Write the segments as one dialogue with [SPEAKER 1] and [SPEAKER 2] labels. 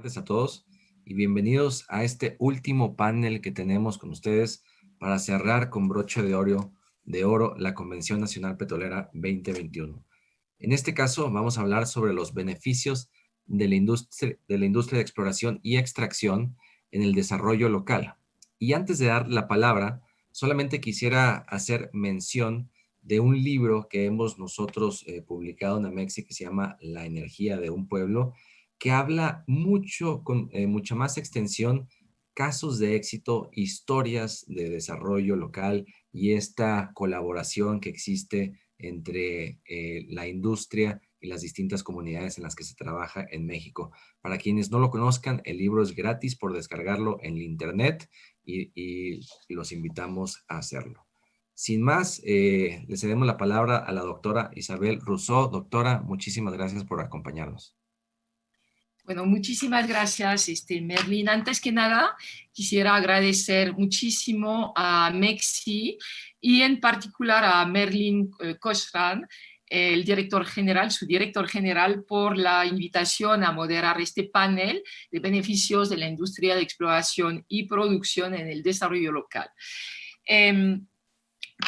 [SPEAKER 1] tardes a todos y bienvenidos a este último panel que tenemos con ustedes para cerrar con broche de oro la Convención Nacional Petrolera 2021. En este caso vamos a hablar sobre los beneficios de la industria de exploración y extracción en el desarrollo local. Y antes de dar la palabra, solamente quisiera hacer mención de un libro que hemos nosotros publicado en Amexi que se llama La energía de un pueblo, que habla mucho, con mucha más extensión, casos de éxito, historias de desarrollo local y esta colaboración que existe entre la industria y las distintas comunidades en las que se trabaja en México. Para quienes no lo conozcan, el libro es gratis por descargarlo en la internet y los invitamos a hacerlo. Sin más, le cedemos la palabra a la doctora Isabel Rousseau. Doctora, muchísimas gracias por acompañarnos.
[SPEAKER 2] Bueno, muchísimas gracias, Merlin. Antes que nada, quisiera agradecer muchísimo a Mexi y en particular a Merlin Cochran, el director general, su director general, por la invitación a moderar este panel de beneficios de la industria de exploración y producción en el desarrollo local.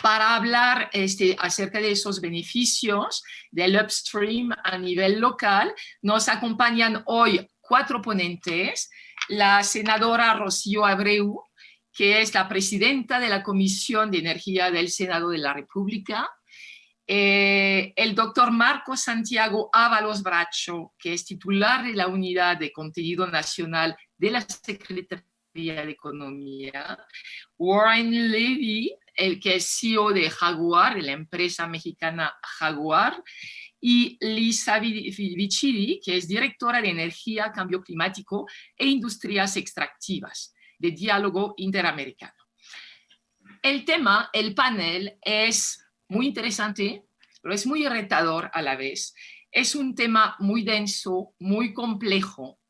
[SPEAKER 2] Para hablar acerca de esos beneficios del upstream a nivel local, nos acompañan hoy 4 ponentes: la senadora Rocío Abreu, que es la presidenta de la Comisión de Energía del Senado de la República; el doctor Marco Santiago Ábalos Bracho, que es titular de la Unidad de Contenido Nacional de la Secretaría de Economía; Warren Levy, el que es CEO de Jaguar, de la empresa mexicana Jaguar; y Lisa Vichiri, que es directora de Energía, Cambio Climático e Industrias Extractivas de Diálogo Interamericano. El tema, el panel, es muy interesante, pero es muy retador a la vez. Es un tema muy denso, muy complejo,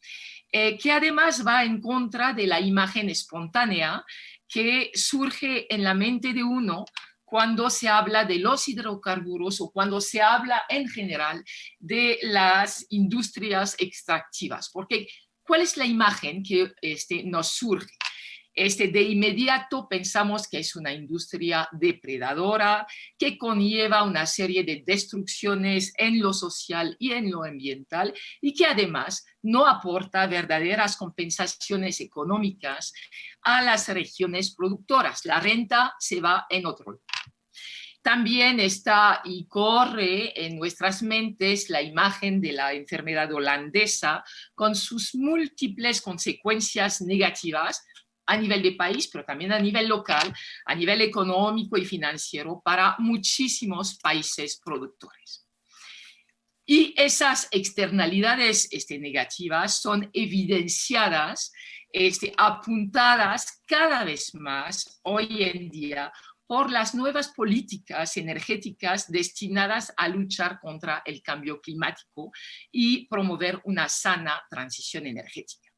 [SPEAKER 2] que además va en contra de la imagen espontánea que surge en la mente de uno cuando se habla de los hidrocarburos o cuando se habla en general de las industrias extractivas. Porque, ¿cuál es la imagen que nos surge? De inmediato pensamos que es una industria depredadora, que conlleva una serie de destrucciones en lo social y en lo ambiental, y que además no aporta verdaderas compensaciones económicas a las regiones productoras. La renta se va en otro lugar. También está y corre en nuestras mentes la imagen de la enfermedad holandesa con sus múltiples consecuencias negativas a nivel de país, pero también a nivel local, a nivel económico y financiero para muchísimos países productores. Y esas externalidades negativas son evidenciadas, apuntadas cada vez más hoy en día por las nuevas políticas energéticas destinadas a luchar contra el cambio climático y promover una sana transición energética.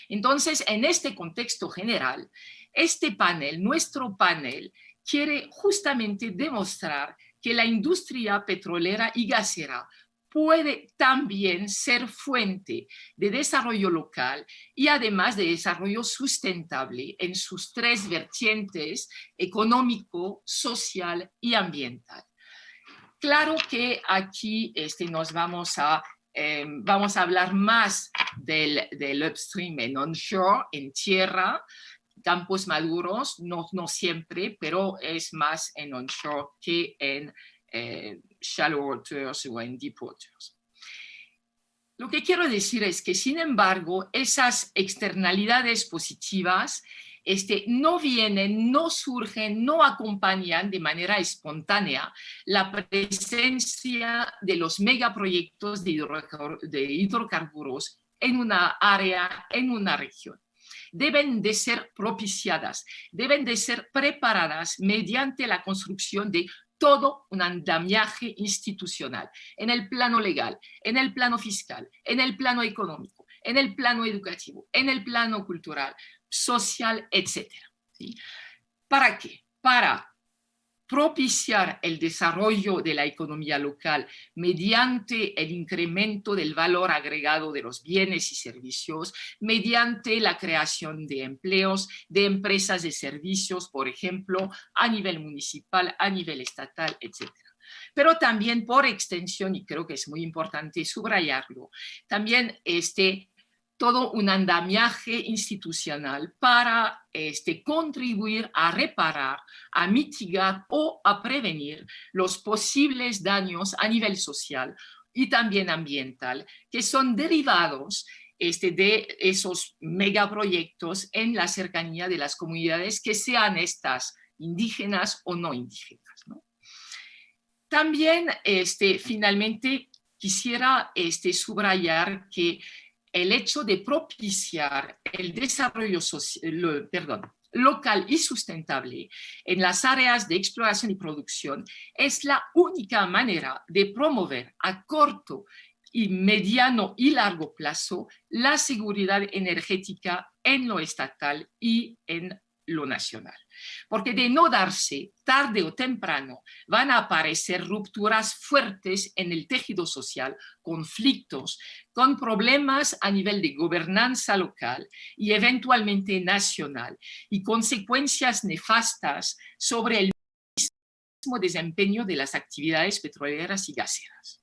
[SPEAKER 2] Entonces, en este contexto general, este panel, nuestro panel, quiere justamente demostrar que la industria petrolera y gasera puede también ser fuente de desarrollo local y además de desarrollo sustentable en sus 3 vertientes: económico, social y ambiental. Claro que aquí nos vamos a hablar más del upstream en onshore, en tierra, campos maduros, no siempre, pero es más en onshore que en shallow waters o en deep waters. Lo que quiero decir es que, sin embargo, esas externalidades positivas no vienen, no surgen, no acompañan de manera espontánea la presencia de los megaproyectos de hidrocarburos en una área, en una región. Deben de ser propiciadas, deben de ser preparadas mediante la construcción de todo un andamiaje institucional, en el plano legal, en el plano fiscal, en el plano económico, en el plano educativo, en el plano cultural, social, etc. ¿Sí? ¿Para qué? Para propiciar el desarrollo de la economía local mediante el incremento del valor agregado de los bienes y servicios, mediante la creación de empleos, de empresas de servicios, por ejemplo, a nivel municipal, a nivel estatal, etc. Pero también por extensión, y creo que es muy importante subrayarlo, también todo un andamiaje institucional para contribuir a reparar, a mitigar o a prevenir los posibles daños a nivel social y también ambiental que son derivados de esos megaproyectos en la cercanía de las comunidades, que sean estas indígenas o no indígenas, ¿no? También, finalmente, quisiera subrayar que el hecho de propiciar el desarrollo local y sustentable en las áreas de exploración y producción es la única manera de promover a corto y mediano y largo plazo la seguridad energética en lo estatal y en lo nacional. Porque de no darse, tarde o temprano, van a aparecer rupturas fuertes en el tejido social, conflictos, con problemas a nivel de gobernanza local y eventualmente nacional, y consecuencias nefastas sobre el mismo desempeño de las actividades petroleras y gaseras.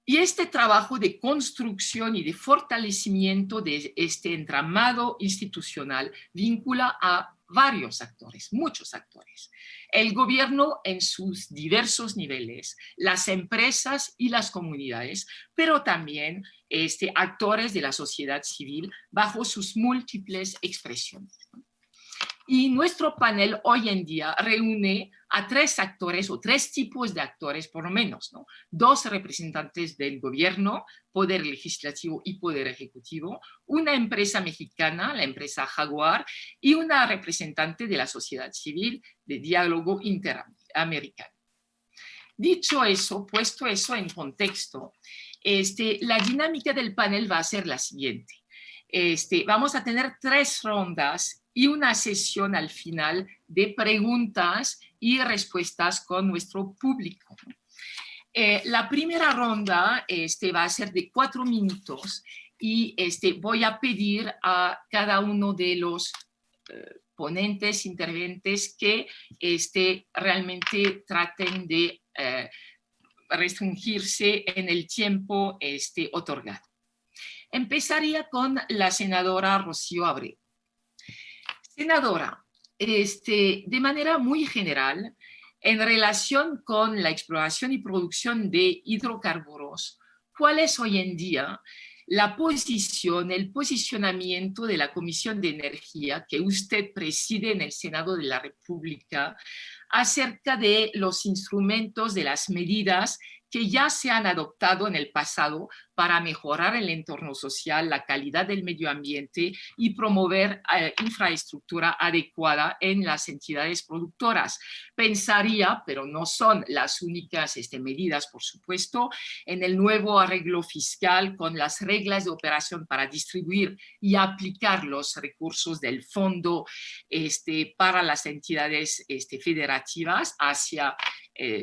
[SPEAKER 2] Y este trabajo de construcción y de fortalecimiento de este entramado institucional vincula a varios actores, muchos actores. El gobierno en sus diversos niveles, las empresas y las comunidades, pero también actores de la sociedad civil bajo sus múltiples expresiones. Y nuestro panel hoy en día reúne a tres actores o tres tipos de actores por lo menos, ¿no? Dos representantes del gobierno, poder legislativo y poder ejecutivo, una empresa mexicana, la empresa Jaguar, y una representante de la sociedad civil de diálogo interamericano. Dicho eso, puesto eso en contexto, la dinámica del panel va a ser la siguiente. Vamos a tener 3 rondas y una sesión al final de preguntas y respuestas con nuestro público. La primera ronda va a ser de 4 minutos y voy a pedir a cada uno de los ponentes, intervenientes, que realmente traten de restringirse en el tiempo otorgado. Empezaría con la senadora Rocío Abreu. Senadora, de manera muy general, en relación con la exploración y producción de hidrocarburos, ¿cuál es hoy en día la posición, el posicionamiento de la Comisión de Energía que usted preside en el Senado de la República acerca de los instrumentos, de las medidas que ya se han adoptado en el pasado para mejorar el entorno social, la calidad del medio ambiente y promover infraestructura adecuada en las entidades productoras? Pensaría, pero no son las únicas medidas, por supuesto, en el nuevo arreglo fiscal con las reglas de operación para distribuir y aplicar los recursos del fondo para las entidades federativas hacia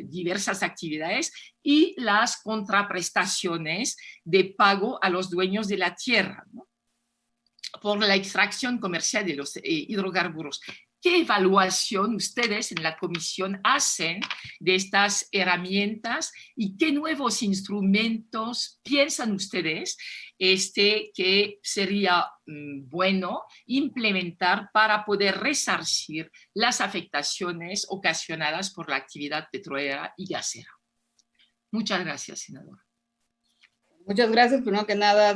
[SPEAKER 2] diversas actividades, y las contraprestaciones de pago a los dueños de la tierra, ¿no?, por la extracción comercial de los hidrocarburos. ¿Qué evaluación ustedes en la comisión hacen de estas herramientas y qué nuevos instrumentos piensan ustedes que sería bueno implementar para poder resarcir las afectaciones ocasionadas por la actividad petrolera y gasera? Muchas gracias, senadora.
[SPEAKER 3] Muchas gracias. Primero que nada,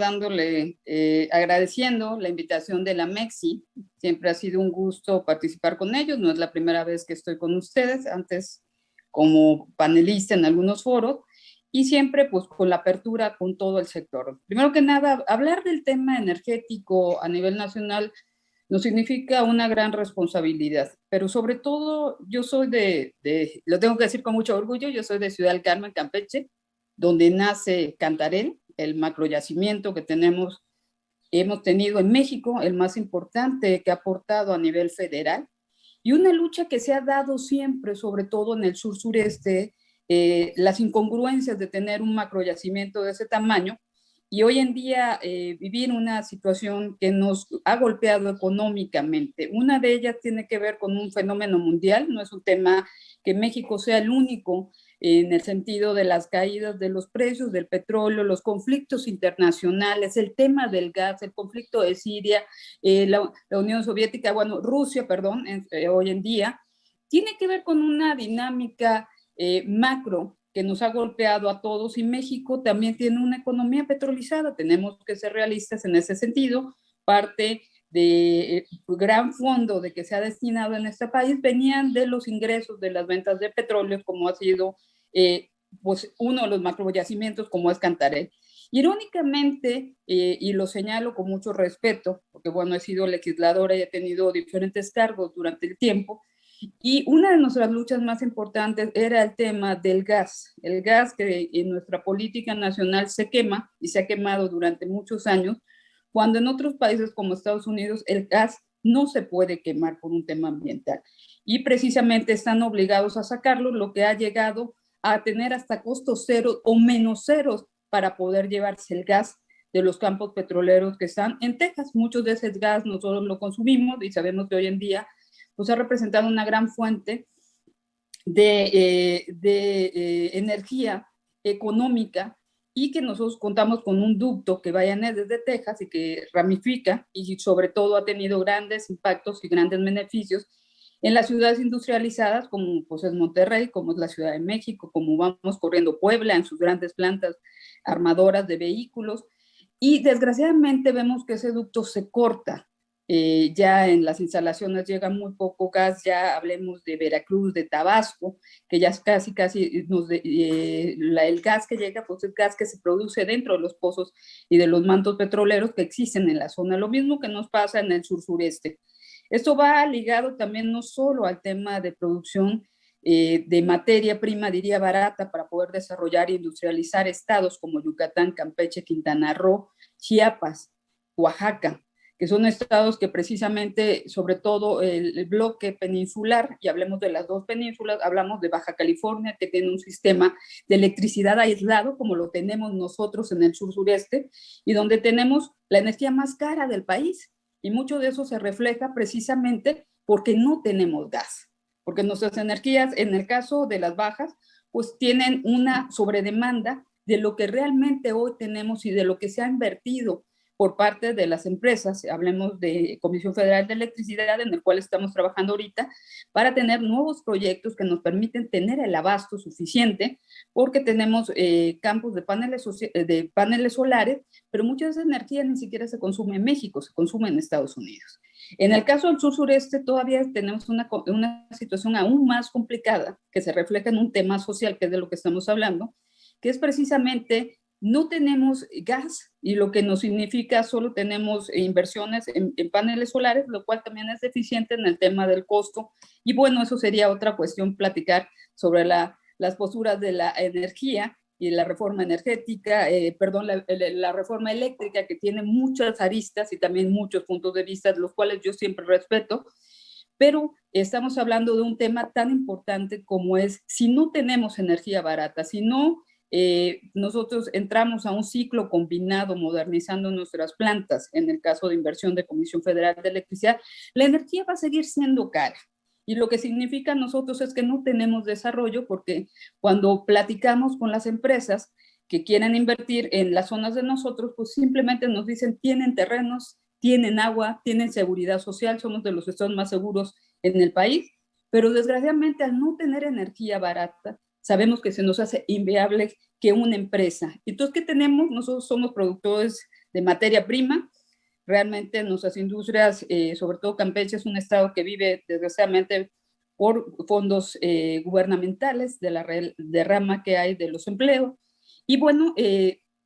[SPEAKER 3] agradeciendo la invitación de la MEXI. Siempre ha sido un gusto participar con ellos. No es la primera vez que estoy con ustedes, antes como panelista en algunos foros, y siempre pues con la apertura con todo el sector. Primero que nada, hablar del tema energético a nivel nacional nos significa una gran responsabilidad, pero sobre todo yo soy lo tengo que decir con mucho orgullo, yo soy de Ciudad del Carmen, Campeche, donde nace Cantarell, el macroyacimiento que hemos tenido en México, el más importante que ha aportado a nivel federal, y una lucha que se ha dado siempre, sobre todo en el sur-sureste, las incongruencias de tener un macroyacimiento de ese tamaño, y hoy en día vivir una situación que nos ha golpeado económicamente. Una de ellas tiene que ver con un fenómeno mundial, no es un tema que México sea el único en el sentido de las caídas de los precios del petróleo, los conflictos internacionales, el tema del gas, el conflicto de Siria, la Unión Soviética, bueno, Rusia, perdón, hoy en día, tiene que ver con una dinámica macro que nos ha golpeado a todos, y México también tiene una economía petrolizada. Tenemos que ser realistas en ese sentido. Parte del gran fondo de que se ha destinado en este país venían de los ingresos de las ventas de petróleo, como ha sido pues uno de los macroyacimientos como es Cantarell. Irónicamente, y lo señalo con mucho respeto, porque bueno, he sido legisladora y he tenido diferentes cargos durante el tiempo, y una de nuestras luchas más importantes era el tema del gas. El gas que en nuestra política nacional se quema y se ha quemado durante muchos años, cuando en otros países como Estados Unidos el gas no se puede quemar por un tema ambiental. Y precisamente están obligados a sacarlo, lo que ha llegado a tener hasta costos cero o menos ceros para poder llevarse el gas de los campos petroleros que están en Texas. Muchos de ese gas nosotros lo consumimos y sabemos que hoy en día pues ha representado una gran fuente de energía económica, y que nosotros contamos con un ducto que va desde Texas y que ramifica, y sobre todo ha tenido grandes impactos y grandes beneficios en las ciudades industrializadas como pues es Monterrey, como es la Ciudad de México, como vamos corriendo Puebla en sus grandes plantas armadoras de vehículos, y desgraciadamente vemos que ese ducto se corta. Ya en las instalaciones llega muy poco gas, ya hablemos de Veracruz, de Tabasco, que ya es casi el gas que llega, pues es gas que se produce dentro de los pozos y de los mantos petroleros que existen en la zona, lo mismo que nos pasa en el sur-sureste. Esto va ligado también no solo al tema de producción de materia prima, diría barata, para poder desarrollar e industrializar estados como Yucatán, Campeche, Quintana Roo, Chiapas, Oaxaca, que son estados que precisamente, sobre todo el bloque peninsular, y hablemos de las dos penínsulas, hablamos de Baja California, que tiene un sistema de electricidad aislado, como lo tenemos nosotros en el sur-sureste, y donde tenemos la energía más cara del país, y mucho de eso se refleja precisamente porque no tenemos gas, porque nuestras energías, en el caso de las bajas, pues tienen una sobredemanda de lo que realmente hoy tenemos y de lo que se ha invertido por parte de las empresas. Hablemos de Comisión Federal de Electricidad, en el cual estamos trabajando ahorita, para tener nuevos proyectos que nos permiten tener el abasto suficiente, porque tenemos campos de paneles solares, pero mucha de esa energía ni siquiera se consume en México, se consume en Estados Unidos. En el caso del sur-sureste todavía tenemos una situación aún más complicada, que se refleja en un tema social, que es de lo que estamos hablando, que es precisamente no tenemos gas, y lo que nos significa solo tenemos inversiones en paneles solares, lo cual también es deficiente en el tema del costo. Y bueno, eso sería otra cuestión, platicar sobre las posturas de la energía y la reforma energética, la reforma eléctrica, que tiene muchas aristas y también muchos puntos de vista, los cuales yo siempre respeto. Pero estamos hablando de un tema tan importante como es, si no tenemos energía barata, si no nosotros entramos a un ciclo combinado modernizando nuestras plantas, en el caso de inversión de Comisión Federal de Electricidad, la energía va a seguir siendo cara. Y lo que significa nosotros es que no tenemos desarrollo, porque cuando platicamos con las empresas que quieren invertir en las zonas de nosotros, pues simplemente nos dicen, tienen terrenos, tienen agua, tienen seguridad social, somos de los estados más seguros en el país, pero desgraciadamente al no tener energía barata, sabemos que se nos hace inviable que una empresa. Entonces, ¿qué tenemos? Nosotros somos productores de materia prima. Realmente nuestras industrias, sobre todo Campeche, es un estado que vive desgraciadamente por fondos gubernamentales de la derrama que hay de los empleos. Y bueno,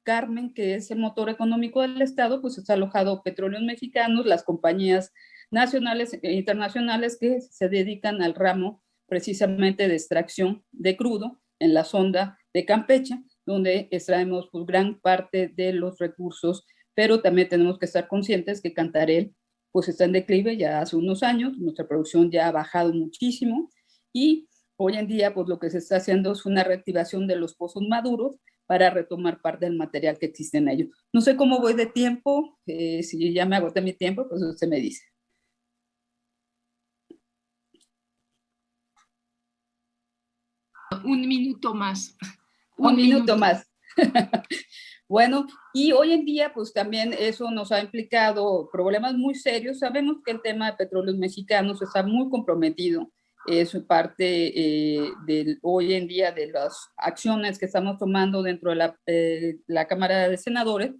[SPEAKER 3] Carmen, que es el motor económico del estado, pues está alojado petróleos mexicanos, las compañías nacionales e internacionales que se dedican al ramo precisamente de extracción de crudo en la sonda de Campeche, donde extraemos pues, gran parte de los recursos, pero también tenemos que estar conscientes que Cantarell pues está en declive ya hace unos años, nuestra producción ya ha bajado muchísimo y hoy en día pues lo que se está haciendo es una reactivación de los pozos maduros para retomar parte del material que existe en ellos. No sé cómo voy de tiempo, si ya me agoté mi tiempo, pues usted me dice.
[SPEAKER 2] Un minuto más.
[SPEAKER 3] Un minuto más. Bueno, y hoy en día, pues también eso nos ha implicado problemas muy serios. Sabemos que el tema de petróleos mexicanos está muy comprometido. Es parte hoy en día de las acciones que estamos tomando dentro de la Cámara de Senadores,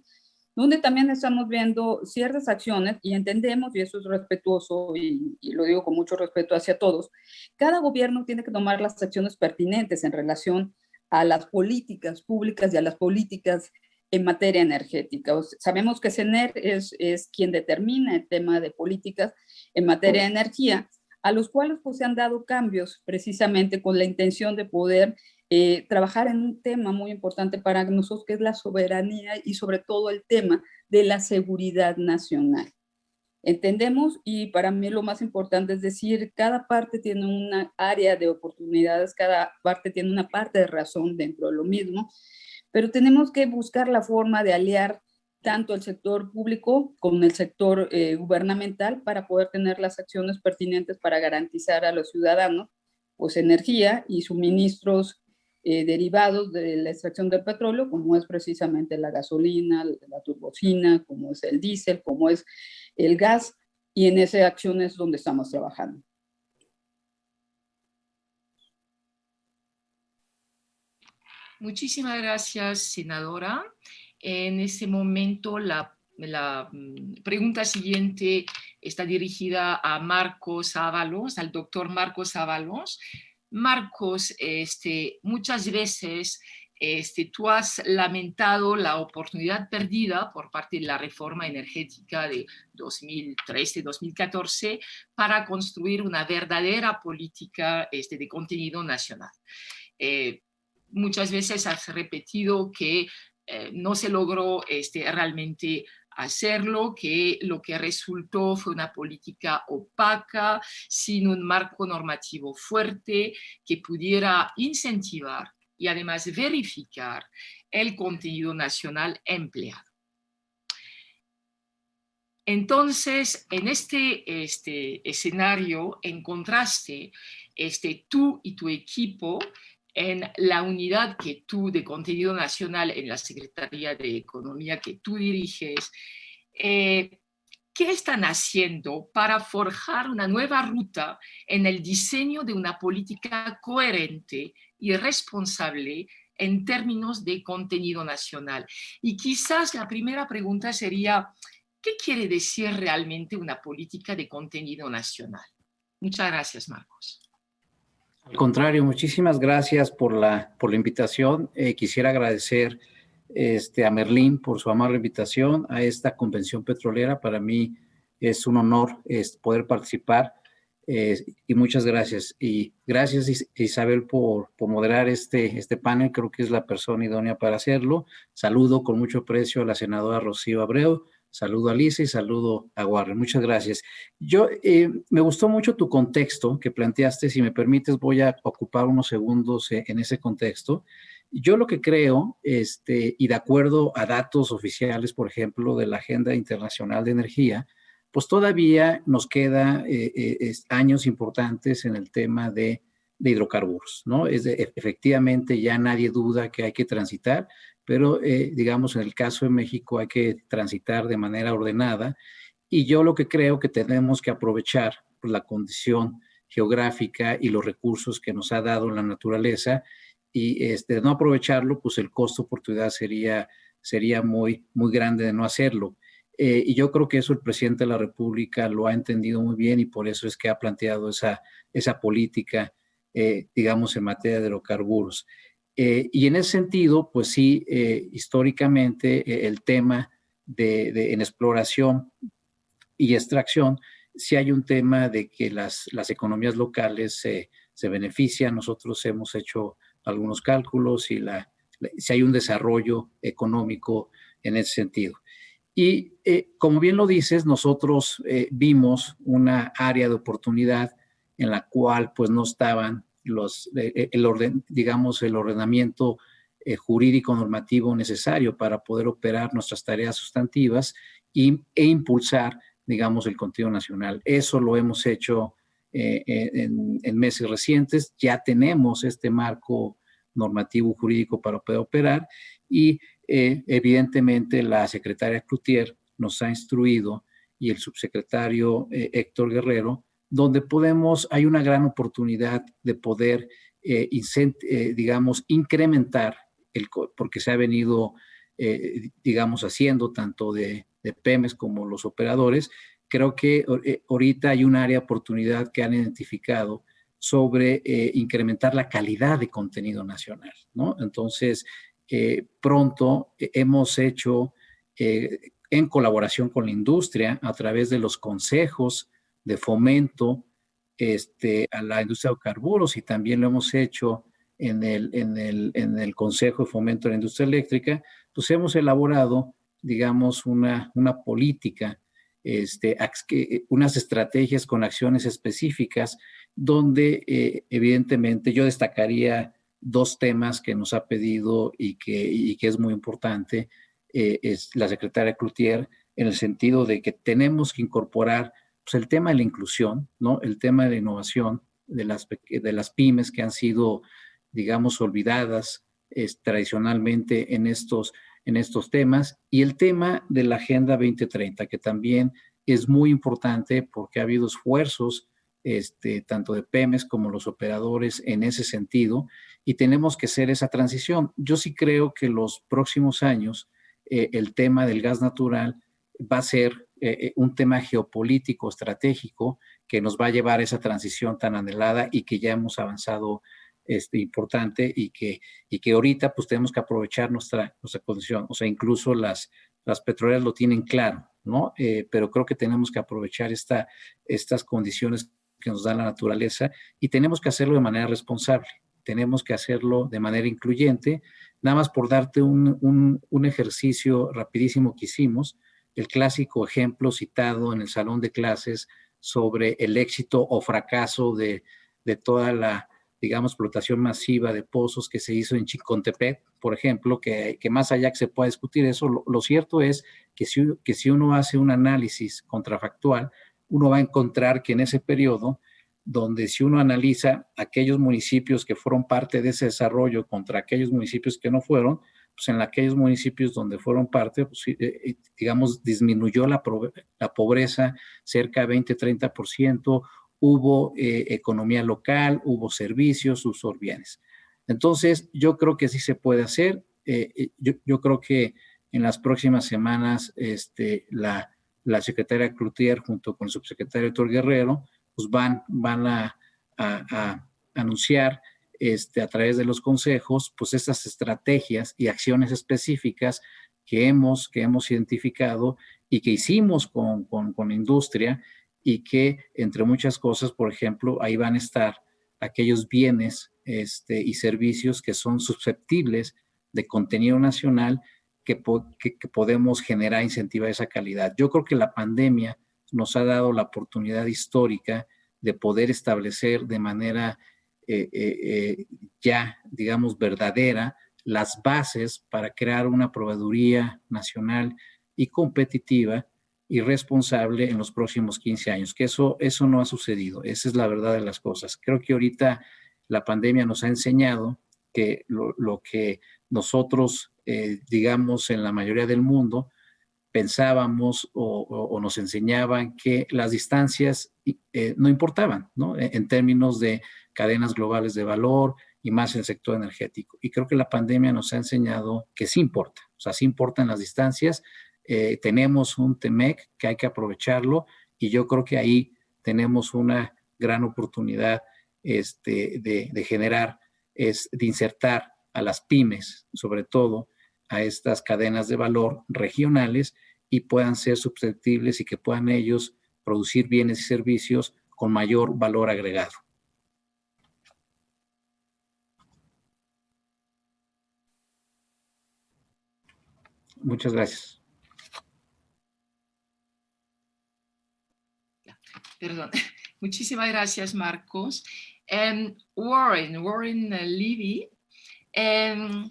[SPEAKER 3] donde también estamos viendo ciertas acciones y entendemos, y eso es respetuoso y lo digo con mucho respeto hacia todos, cada gobierno tiene que tomar las acciones pertinentes en relación a las políticas públicas y a las políticas en materia energética. O sea, sabemos que CENER es quien determina el tema de políticas en materia de energía, a los cuales pues, se han dado cambios precisamente con la intención de poder trabajar en un tema muy importante para nosotros, que es la soberanía y sobre todo el tema de la seguridad nacional. Entendemos, y para mí lo más importante es decir, cada parte tiene una área de oportunidades, cada parte tiene una parte de razón dentro de lo mismo, pero tenemos que buscar la forma de aliar tanto el sector público con el sector gubernamental para poder tener las acciones pertinentes para garantizar a los ciudadanos pues energía y suministros derivados de la extracción del petróleo, como es precisamente la gasolina, la turbocina, como es el diésel, como es el gas, y en esas acciones donde estamos trabajando.
[SPEAKER 2] Muchísimas gracias, senadora. En este momento la pregunta siguiente está dirigida a Marcos Ábalos, al doctor Marcos Ábalos. Marcos, muchas veces tú has lamentado la oportunidad perdida por parte de la reforma energética de 2013-2014 para construir una verdadera política de contenido nacional. Muchas veces has repetido que no se logró realmente hacerlo, que lo que resultó fue una política opaca, sin un marco normativo fuerte que pudiera incentivar y además verificar el contenido nacional empleado. Entonces, en este escenario encontraste tú y tu equipo en la unidad que tú de contenido nacional en la Secretaría de Economía que tú diriges. ¿Qué están haciendo para forjar una nueva ruta en el diseño de una política coherente y responsable en términos de contenido nacional? Y quizás la primera pregunta sería, ¿qué quiere decir realmente una política de contenido nacional? Muchas gracias, Marcos.
[SPEAKER 4] Al contrario, muchísimas gracias por la invitación. Quisiera agradecer a Merlín por su amable invitación a esta convención petrolera. Para mí es un honor poder participar y muchas gracias. Y gracias, Isabel, por moderar este panel. Creo que es la persona idónea para hacerlo. Saludo con mucho aprecio a la senadora Rocío Abreu. Saludo a Lisa y saludo a Warren. Muchas gracias. Me gustó mucho tu contexto que planteaste. Si me permites, voy a ocupar unos segundos en ese contexto. Yo lo que creo, y de acuerdo a datos oficiales, por ejemplo, de la Agenda Internacional de Energía, pues todavía nos queda años importantes en el tema de hidrocarburos, ¿no? Efectivamente, ya nadie duda que hay que transitar, pero digamos, en el caso de México hay que transitar de manera ordenada, y yo lo que creo que tenemos que aprovechar pues, la condición geográfica y los recursos que nos ha dado la naturaleza, y de no aprovecharlo, pues el costo oportunidad sería muy grande de no hacerlo. Y yo creo que eso el presidente de la República lo ha entendido muy bien, y por eso es que ha planteado esa política, digamos, en materia de hidrocarburos. Y en ese sentido, pues sí, históricamente el tema en exploración y extracción, sí hay un tema de que las economías locales se benefician. Nosotros hemos hecho algunos cálculos y si hay un desarrollo económico en ese sentido. Y como bien lo dices, nosotros vimos una área de oportunidad en la cual pues no estaban el ordenamiento jurídico normativo necesario para poder operar nuestras tareas sustantivas e impulsar, digamos, el contenido nacional. Eso lo hemos hecho en meses recientes. Ya tenemos este marco normativo jurídico para poder operar y evidentemente la secretaria Cloutier nos ha instruido y el subsecretario Héctor Guerrero, donde hay una gran oportunidad de poder, digamos, incrementar, porque se ha venido, digamos, haciendo tanto de PEMES como los operadores. Creo que ahorita hay un área de oportunidad que han identificado sobre incrementar la calidad de contenido nacional, ¿no? Entonces, pronto hemos hecho, en colaboración con la industria, a través de los consejos de fomento a la industria de hidrocarburos, y también lo hemos hecho en el Consejo de Fomento de la Industria Eléctrica, pues hemos elaborado, digamos, una política, unas estrategias con acciones específicas, donde evidentemente yo destacaría dos temas que nos ha pedido y que es muy importante, es la secretaria Cloutier, en el sentido de que tenemos que incorporar pues, el tema de la inclusión, ¿no? El tema de la innovación de las pymes que han sido, digamos, olvidadas tradicionalmente en estos temas, y el tema de la Agenda 2030, que también es muy importante porque ha habido esfuerzos tanto de PEMES como los operadores en ese sentido, y tenemos que hacer esa transición. Yo sí creo que los próximos años el tema del gas natural va a ser un tema geopolítico, estratégico, que nos va a llevar a esa transición tan anhelada y que ya hemos avanzado importante, y que ahorita pues tenemos que aprovechar nuestra condición. O sea, incluso las petroleras lo tienen claro, ¿no? Pero creo que tenemos que aprovechar estas condiciones que nos da la naturaleza, y tenemos que hacerlo de manera responsable, tenemos que hacerlo de manera incluyente. Nada más por darte un ejercicio rapidísimo que hicimos, el clásico ejemplo citado en el salón de clases sobre el éxito o fracaso de toda la, digamos, explotación masiva de pozos que se hizo en Chicontepec, por ejemplo, que más allá que se pueda discutir eso, lo cierto es que si uno hace un análisis contrafactual, uno va a encontrar que en ese periodo, donde si uno analiza aquellos municipios que fueron parte de ese desarrollo contra aquellos municipios que no fueron, pues en aquellos municipios donde fueron parte, pues, digamos, disminuyó la pobreza cerca de 20-30%, hubo economía local, hubo servicios, hubo bienes. Entonces, yo creo que sí se puede hacer. Yo creo que en las próximas semanas la secretaria Cloutier junto con el subsecretario Héctor Guerrero pues van a anunciar a través de los consejos pues estas estrategias y acciones específicas que hemos identificado y que hicimos con la industria, y que entre muchas cosas, por ejemplo, ahí van a estar aquellos bienes y servicios que son susceptibles de contenido nacional, que podemos generar, incentivar esa calidad. Yo creo que la pandemia nos ha dado la oportunidad histórica de poder establecer de manera ya, digamos, verdadera, las bases para crear una proveeduría nacional y competitiva y responsable en los próximos 15 años, que eso no ha sucedido. Esa es la verdad de las cosas. Creo que ahorita la pandemia nos ha enseñado que lo que nosotros, digamos, en la mayoría del mundo, pensábamos o nos enseñaban que las distancias no importaban, ¿no? En términos de cadenas globales de valor y más en el sector energético. Y creo que la pandemia nos ha enseñado que sí importa, o sea, sí importan las distancias. Tenemos un TEMEC que hay que aprovecharlo, y yo creo que ahí tenemos una gran oportunidad de generar, de insertar a las pymes, sobre todo a estas cadenas de valor regionales, y puedan ser susceptibles y que puedan ellos producir bienes y servicios con mayor valor agregado. Muchas gracias.
[SPEAKER 2] Perdón. Muchísimas gracias, Marcos. Warren Levy, en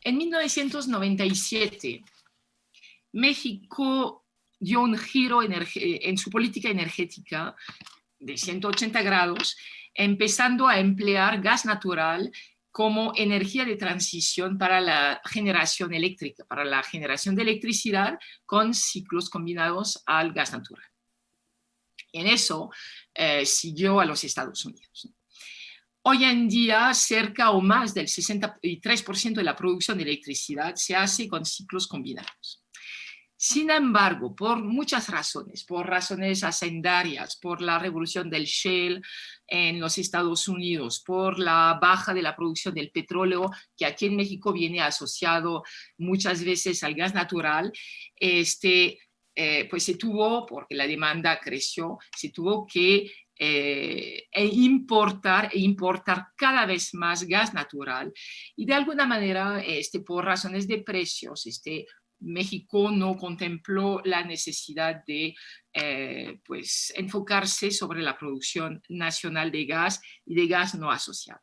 [SPEAKER 2] 1997, México dio un giro en su política energética de 180 grados, empezando a emplear gas natural como energía de transición para la generación eléctrica, para la generación de electricidad con ciclos combinados al gas natural. En eso siguió a los Estados Unidos. Hoy en día, cerca o más del 63% de la producción de electricidad se hace con ciclos combinados. Sin embargo, por muchas razones, por razones hacendarias, por la revolución del shale en los Estados Unidos, por la baja de la producción del petróleo, que aquí en México viene asociado muchas veces al gas natural, pues se tuvo, porque la demanda creció, se tuvo que importar cada vez más gas natural. Y de alguna manera, por razones de precios, México no contempló la necesidad de pues, enfocarse sobre la producción nacional de gas y de gas no asociado.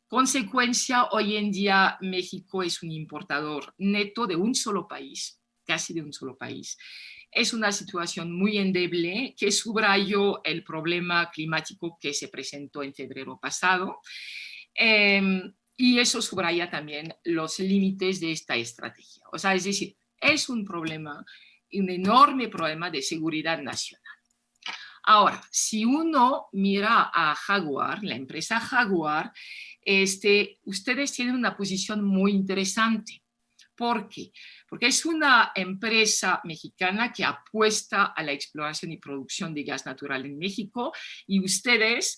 [SPEAKER 2] Consecuencia, hoy en día México es un importador neto de un solo país, casi de un solo país. Es una situación muy endeble que subrayó el problema climático que se presentó en febrero pasado. Y eso subraya también los límites de esta estrategia. O sea, es decir, es un problema, un enorme problema de seguridad nacional. Ahora, si uno mira a Jaguar, la empresa Jaguar, ustedes tienen una posición muy interesante. ¿Por qué? Porque es una empresa mexicana que apuesta a la exploración y producción de gas natural en México y ustedes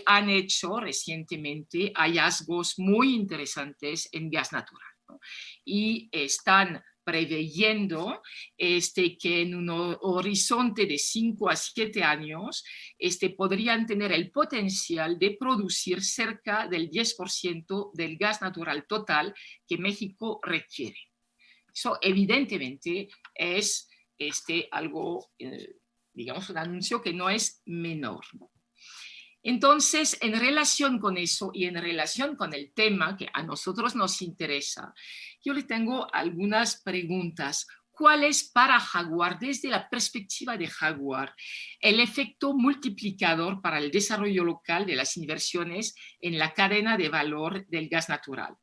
[SPEAKER 2] han hecho recientemente hallazgos muy interesantes en gas natural, ¿no? Y están preveyendo que en un horizonte de 5 a 7 años podrían tener el potencial de producir cerca del 10% del gas natural total que México requiere. Eso evidentemente es algo, digamos, un anuncio que no es menor, ¿no? Entonces, en relación con eso y en relación con el tema que a nosotros nos interesa, yo le tengo algunas preguntas. ¿Cuál es para Jaguar, desde la perspectiva de Jaguar, el efecto multiplicador para el desarrollo local de las inversiones en la cadena de valor del gas natural?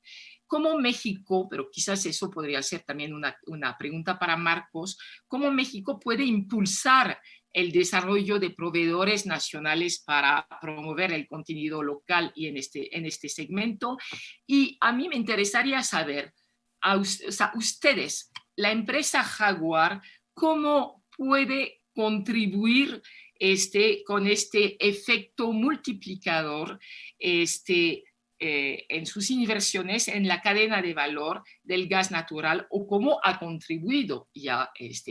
[SPEAKER 2] ¿Cómo México, pero quizás eso podría ser también una pregunta para Marcos, cómo México puede impulsar el desarrollo de proveedores nacionales para promover el contenido local y en este segmento? Y a mí me interesaría saber, ustedes, la empresa Jaguar, ¿cómo puede contribuir con este efecto multiplicador en sus inversiones en la cadena de valor del gas natural, o cómo ha contribuido ya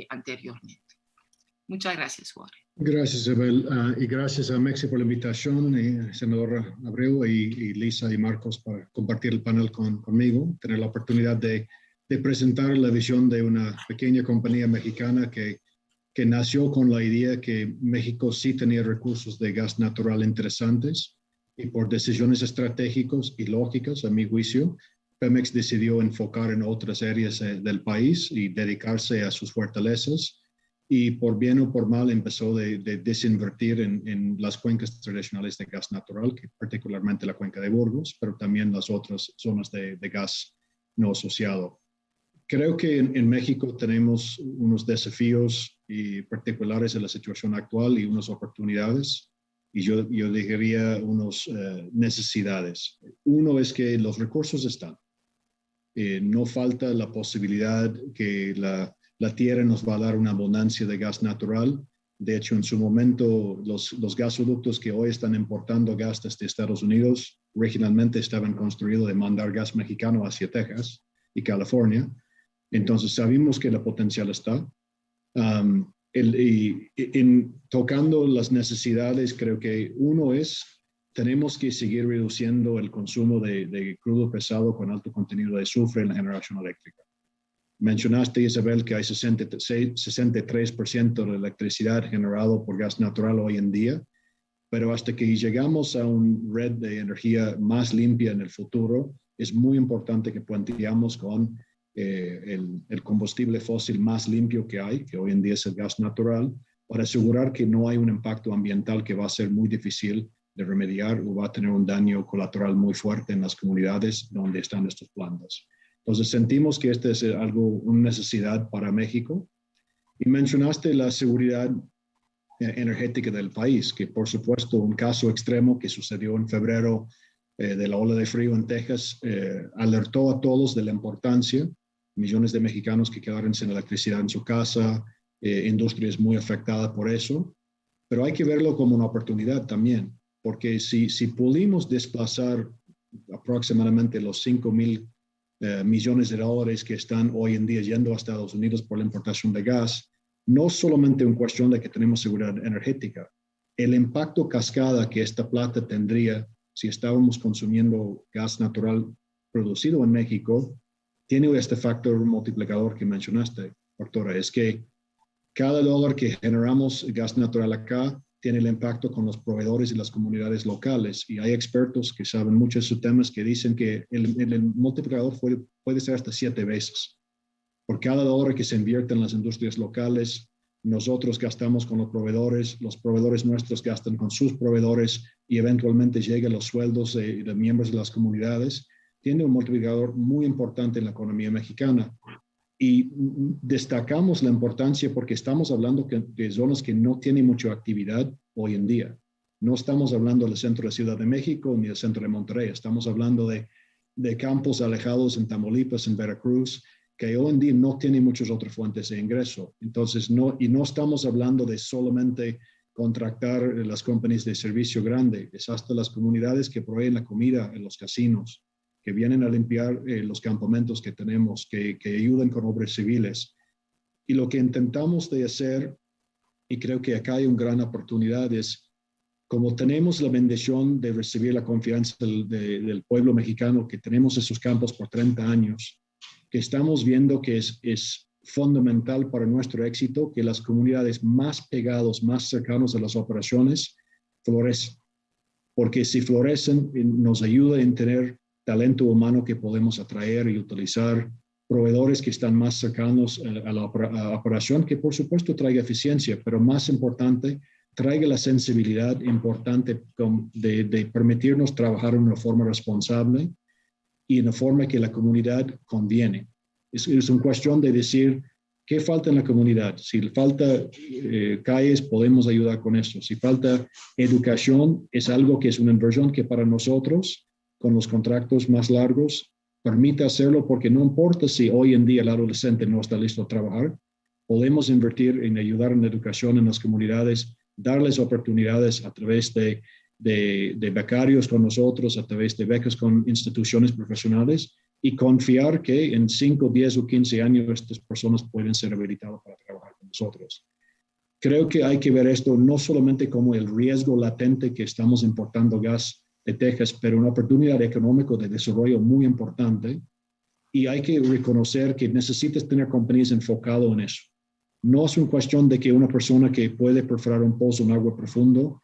[SPEAKER 2] anteriormente? Muchas gracias, Warren.
[SPEAKER 5] Gracias, Isabel, y gracias a Mexi por la invitación, senadora Abreu y Lisa y Marcos, para compartir el panel conmigo, tener la oportunidad de presentar la visión de una pequeña compañía mexicana que nació con la idea que México sí tenía recursos de gas natural interesantes, y por decisiones estratégicas y lógicas, a mi juicio, Pemex decidió enfocar en otras áreas del país y dedicarse a sus fortalezas. Y por bien o por mal empezó de desinvertir en las cuencas tradicionales de gas natural, que particularmente la cuenca de Burgos, pero también las otras zonas de gas no asociado. Creo que en México tenemos unos desafíos particulares de la situación actual y unas oportunidades, y yo diría unas necesidades. Uno es que los recursos están. No falta la posibilidad que la tierra nos va a dar una abundancia de gas natural. De hecho, en su momento, los gasoductos que hoy están importando gas desde Estados Unidos originalmente estaban construidos de mandar gas mexicano hacia Texas y California. Entonces, sabemos que el potencial está. Tocando las necesidades, creo que uno es, tenemos que seguir reduciendo el consumo de crudo pesado con alto contenido de azufre en la generación eléctrica. Mencionaste, Isabel, que hay 63% de la electricidad generado por gas natural hoy en día, pero hasta que llegamos a una red de energía más limpia en el futuro, es muy importante que puenteamos con el combustible fósil más limpio que hay, que hoy en día es el gas natural, para asegurar que no hay un impacto ambiental que va a ser muy difícil de remediar o va a tener un daño colateral muy fuerte en las comunidades donde están estas plantas. Entonces sentimos que este es una necesidad para México. Y mencionaste la seguridad energética del país, que por supuesto un caso extremo que sucedió en febrero de la ola de frío en Texas alertó a todos de la importancia, millones de mexicanos que quedaron sin electricidad en su casa, industrias muy afectadas por eso, pero hay que verlo como una oportunidad también, porque si pudimos desplazar aproximadamente los 5,000 millones de dólares que están hoy en día yendo a Estados Unidos por la importación de gas, no solamente en cuestión de que tenemos seguridad energética, el impacto cascada que esta plata tendría si estábamos consumiendo gas natural producido en México, tiene este factor multiplicador que mencionaste, doctora, es que cada dólar que generamos gas natural acá tiene el impacto con los proveedores y las comunidades locales. Y hay expertos que saben mucho de esos temas que dicen que el multiplicador puede ser hasta 7 veces. Por cada dólar que se invierte en las industrias locales, nosotros gastamos con los proveedores nuestros gastan con sus proveedores y eventualmente llegan los sueldos de miembros de las comunidades. Tiene un multiplicador muy importante en la economía mexicana. Y destacamos la importancia porque estamos hablando de zonas que no tienen mucha actividad hoy en día. No estamos hablando del centro de Ciudad de México ni del centro de Monterrey. Estamos hablando de campos alejados en Tamaulipas, en Veracruz, que hoy en día no tienen muchas otras fuentes de ingreso. Entonces, no estamos hablando de solamente contratar las compañías de servicio grande. Es hasta las comunidades que proveen la comida en los casinos, que vienen a limpiar los campamentos que tenemos, que ayudan con obras civiles. Y lo que intentamos de hacer, y creo que acá hay una gran oportunidad, es como tenemos la bendición de recibir la confianza del pueblo mexicano, que tenemos esos campos por 30 años, que estamos viendo que es fundamental para nuestro éxito que las comunidades más pegados, más cercanos a las operaciones, florecen. Porque si florecen, nos ayuda en tener talento humano que podemos atraer y utilizar, proveedores que están más cercanos a la operación, que por supuesto traiga eficiencia, pero más importante, traiga la sensibilidad importante de permitirnos trabajar de una forma responsable y en una forma que la comunidad conviene. Es una cuestión de decir, ¿qué falta en la comunidad? Si falta calles, podemos ayudar con eso. Si falta educación, es algo que es una inversión que para nosotros, con los contratos más largos, permite hacerlo porque no importa si hoy en día el adolescente no está listo a trabajar, podemos invertir en ayudar en la educación en las comunidades, darles oportunidades a través de becarios con nosotros, a través de becas con instituciones profesionales y confiar que en 5, 10 o 15 años estas personas pueden ser habilitadas para trabajar con nosotros. Creo que hay que ver esto no solamente como el riesgo latente que estamos importando gas de Texas, pero una oportunidad económica de desarrollo muy importante y hay que reconocer que necesitas tener compañías enfocadas en eso. No es una cuestión de que una persona que puede perforar un pozo en agua profundo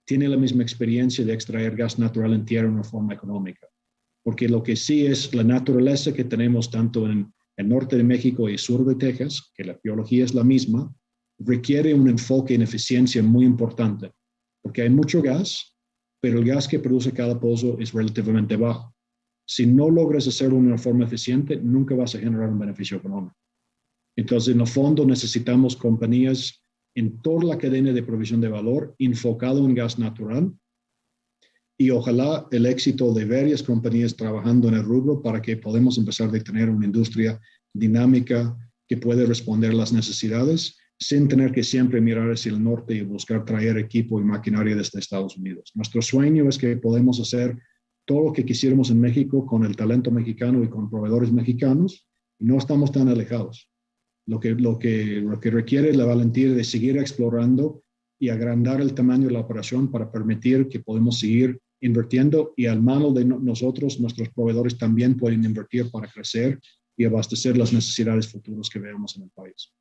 [SPEAKER 5] tiene la misma experiencia de extraer gas natural en tierra de una forma económica, porque lo que sí es la naturaleza que tenemos tanto en el norte de México y el sur de Texas, que la biología es la misma, requiere un enfoque en eficiencia muy importante, porque hay mucho gas, pero el gas que produce cada pozo es relativamente bajo. Si no logras hacerlo de una forma eficiente, nunca vas a generar un beneficio económico. Entonces, en el fondo, necesitamos compañías en toda la cadena de provisión de valor enfocado en gas natural y ojalá el éxito de varias compañías trabajando en el rubro para que podamos empezar a tener una industria dinámica que puede responder a las necesidades sin tener que siempre mirar hacia el norte y buscar traer equipo y maquinaria desde Estados Unidos. Nuestro sueño es que podemos hacer todo lo que quisiéramos en México con el talento mexicano y con proveedores mexicanos y no estamos tan alejados. Lo que requiere es la valentía de seguir explorando y agrandar el tamaño de la operación para permitir que podamos seguir invirtiendo y al mano de nosotros, nuestros proveedores también pueden invertir para crecer y abastecer las necesidades futuras que veamos en el país.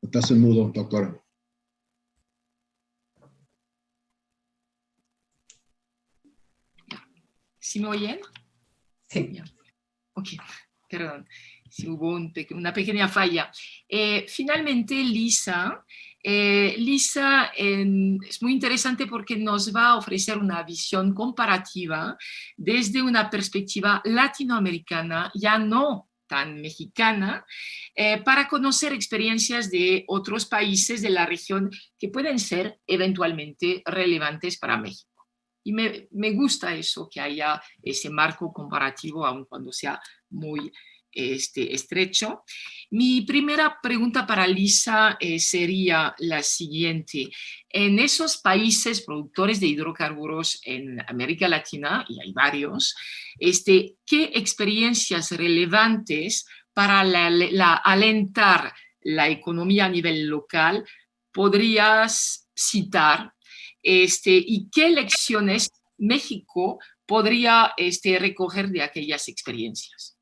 [SPEAKER 5] Estás en mudo, doctora.
[SPEAKER 2] ¿Sí me oyen?
[SPEAKER 6] Sí.
[SPEAKER 2] Ok, perdón, si hubo una pequeña falla. Finalmente, Lisa, es muy interesante porque nos va a ofrecer una visión comparativa desde una perspectiva latinoamericana, ya no tan mexicana, para conocer experiencias de otros países de la región que pueden ser eventualmente relevantes para México. Y me gusta eso, que haya ese marco comparativo, aun cuando sea muy estrecho. Mi primera pregunta para Lisa sería la siguiente. En esos países productores de hidrocarburos en América Latina, y hay varios, ¿qué experiencias relevantes para alentar la economía a nivel local podrías citar? ¿Y qué lecciones México podría recoger de aquellas experiencias?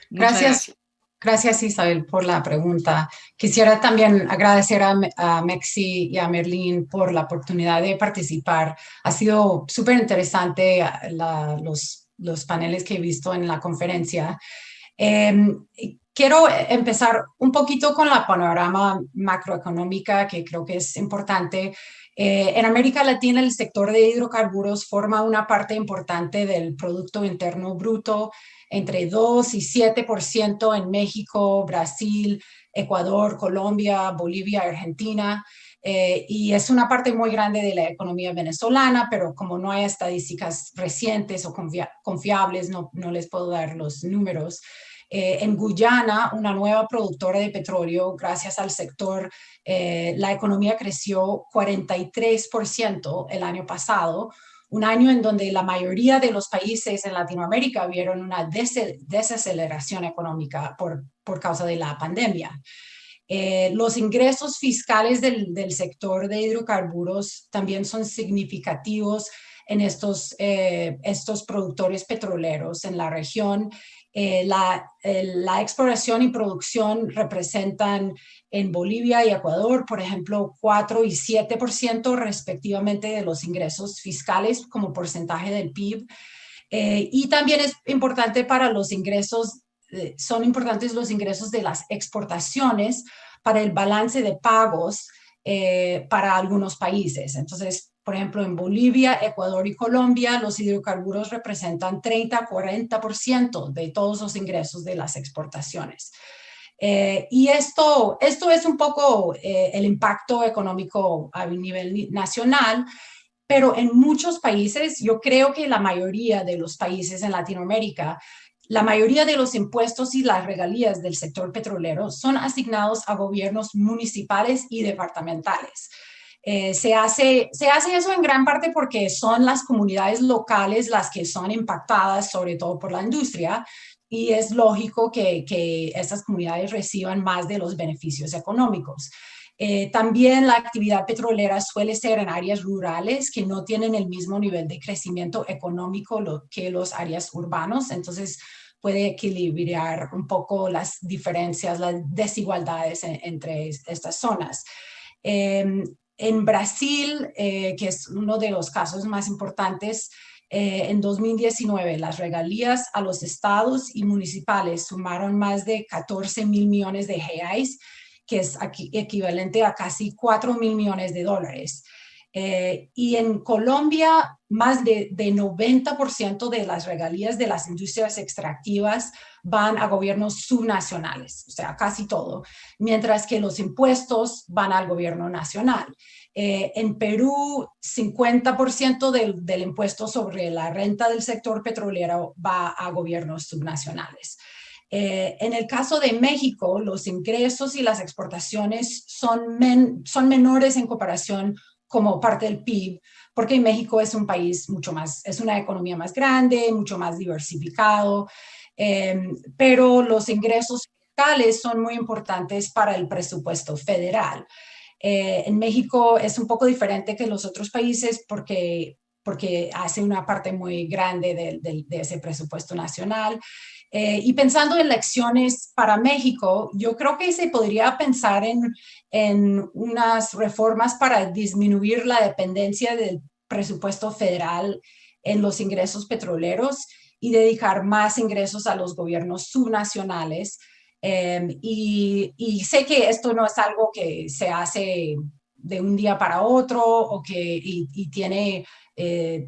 [SPEAKER 2] Muchas gracias.
[SPEAKER 6] Gracias, Isabel, por la pregunta. Quisiera también agradecer a Mexi y a Merlin por la oportunidad de participar. Ha sido súper interesante los paneles que he visto en la conferencia. Quiero empezar un poquito con la panorama macroeconómica, que creo que es importante. En América Latina, el sector de hidrocarburos forma una parte importante del Producto Interno Bruto, entre 2 y 7% en México, Brasil, Ecuador, Colombia, Bolivia, Argentina. Y es una parte muy grande de la economía venezolana, pero como no hay estadísticas recientes o confiables, no les puedo dar los números. En Guyana, una nueva productora de petróleo, gracias al sector, la economía creció 43% el año pasado, un año en donde la mayoría de los países en Latinoamérica vieron una desaceleración económica por causa de la pandemia. Los ingresos fiscales del sector de hidrocarburos también son significativos en estos productores petroleros en la región. La exploración y producción representan en Bolivia y Ecuador, por ejemplo, 4 y 7% respectivamente de los ingresos fiscales como porcentaje del PIB. Y también es importante para los ingresos, son importantes los ingresos de las exportaciones para el balance de pagos para algunos países. Entonces, por ejemplo, en Bolivia, Ecuador y Colombia, los hidrocarburos representan 30-40% de todos los ingresos de las exportaciones. Y esto es un poco el impacto económico a nivel nacional, pero en muchos países, yo creo que la mayoría de los países en Latinoamérica, la mayoría de los impuestos y las regalías del sector petrolero son asignados a gobiernos municipales y departamentales. Se hace eso en gran parte porque son las comunidades locales las que son impactadas, sobre todo por la industria, y es lógico que estas comunidades reciban más de los beneficios económicos. También la actividad petrolera suele ser en áreas rurales que no tienen el mismo nivel de crecimiento económico que los áreas urbanos, entonces puede equilibrar un poco las diferencias, las desigualdades entre estas zonas. En Brasil, que es uno de los casos más importantes, en 2019 las regalías a los estados y municipales sumaron más de 14 mil millones de reais, que es equivalente a casi 4 mil millones de dólares. Y en Colombia, más de 90% de las regalías de las industrias extractivas van a gobiernos subnacionales, o sea, casi todo, mientras que los impuestos van al gobierno nacional. En Perú, 50% del impuesto sobre la renta del sector petrolero va a gobiernos subnacionales. En el caso de México, los ingresos y las exportaciones son menores en comparación como parte del PIB, porque México es un país mucho más, es una economía más grande, mucho más diversificado, pero los ingresos locales son muy importantes para el presupuesto federal. En México es un poco diferente que en los otros países porque hace una parte muy grande de ese presupuesto nacional. Y pensando en elecciones para México, yo creo que se podría pensar en unas reformas para disminuir la dependencia del presupuesto federal en los ingresos petroleros y dedicar más ingresos a los gobiernos subnacionales. Y sé que esto no es algo que se hace de un día para otro y tiene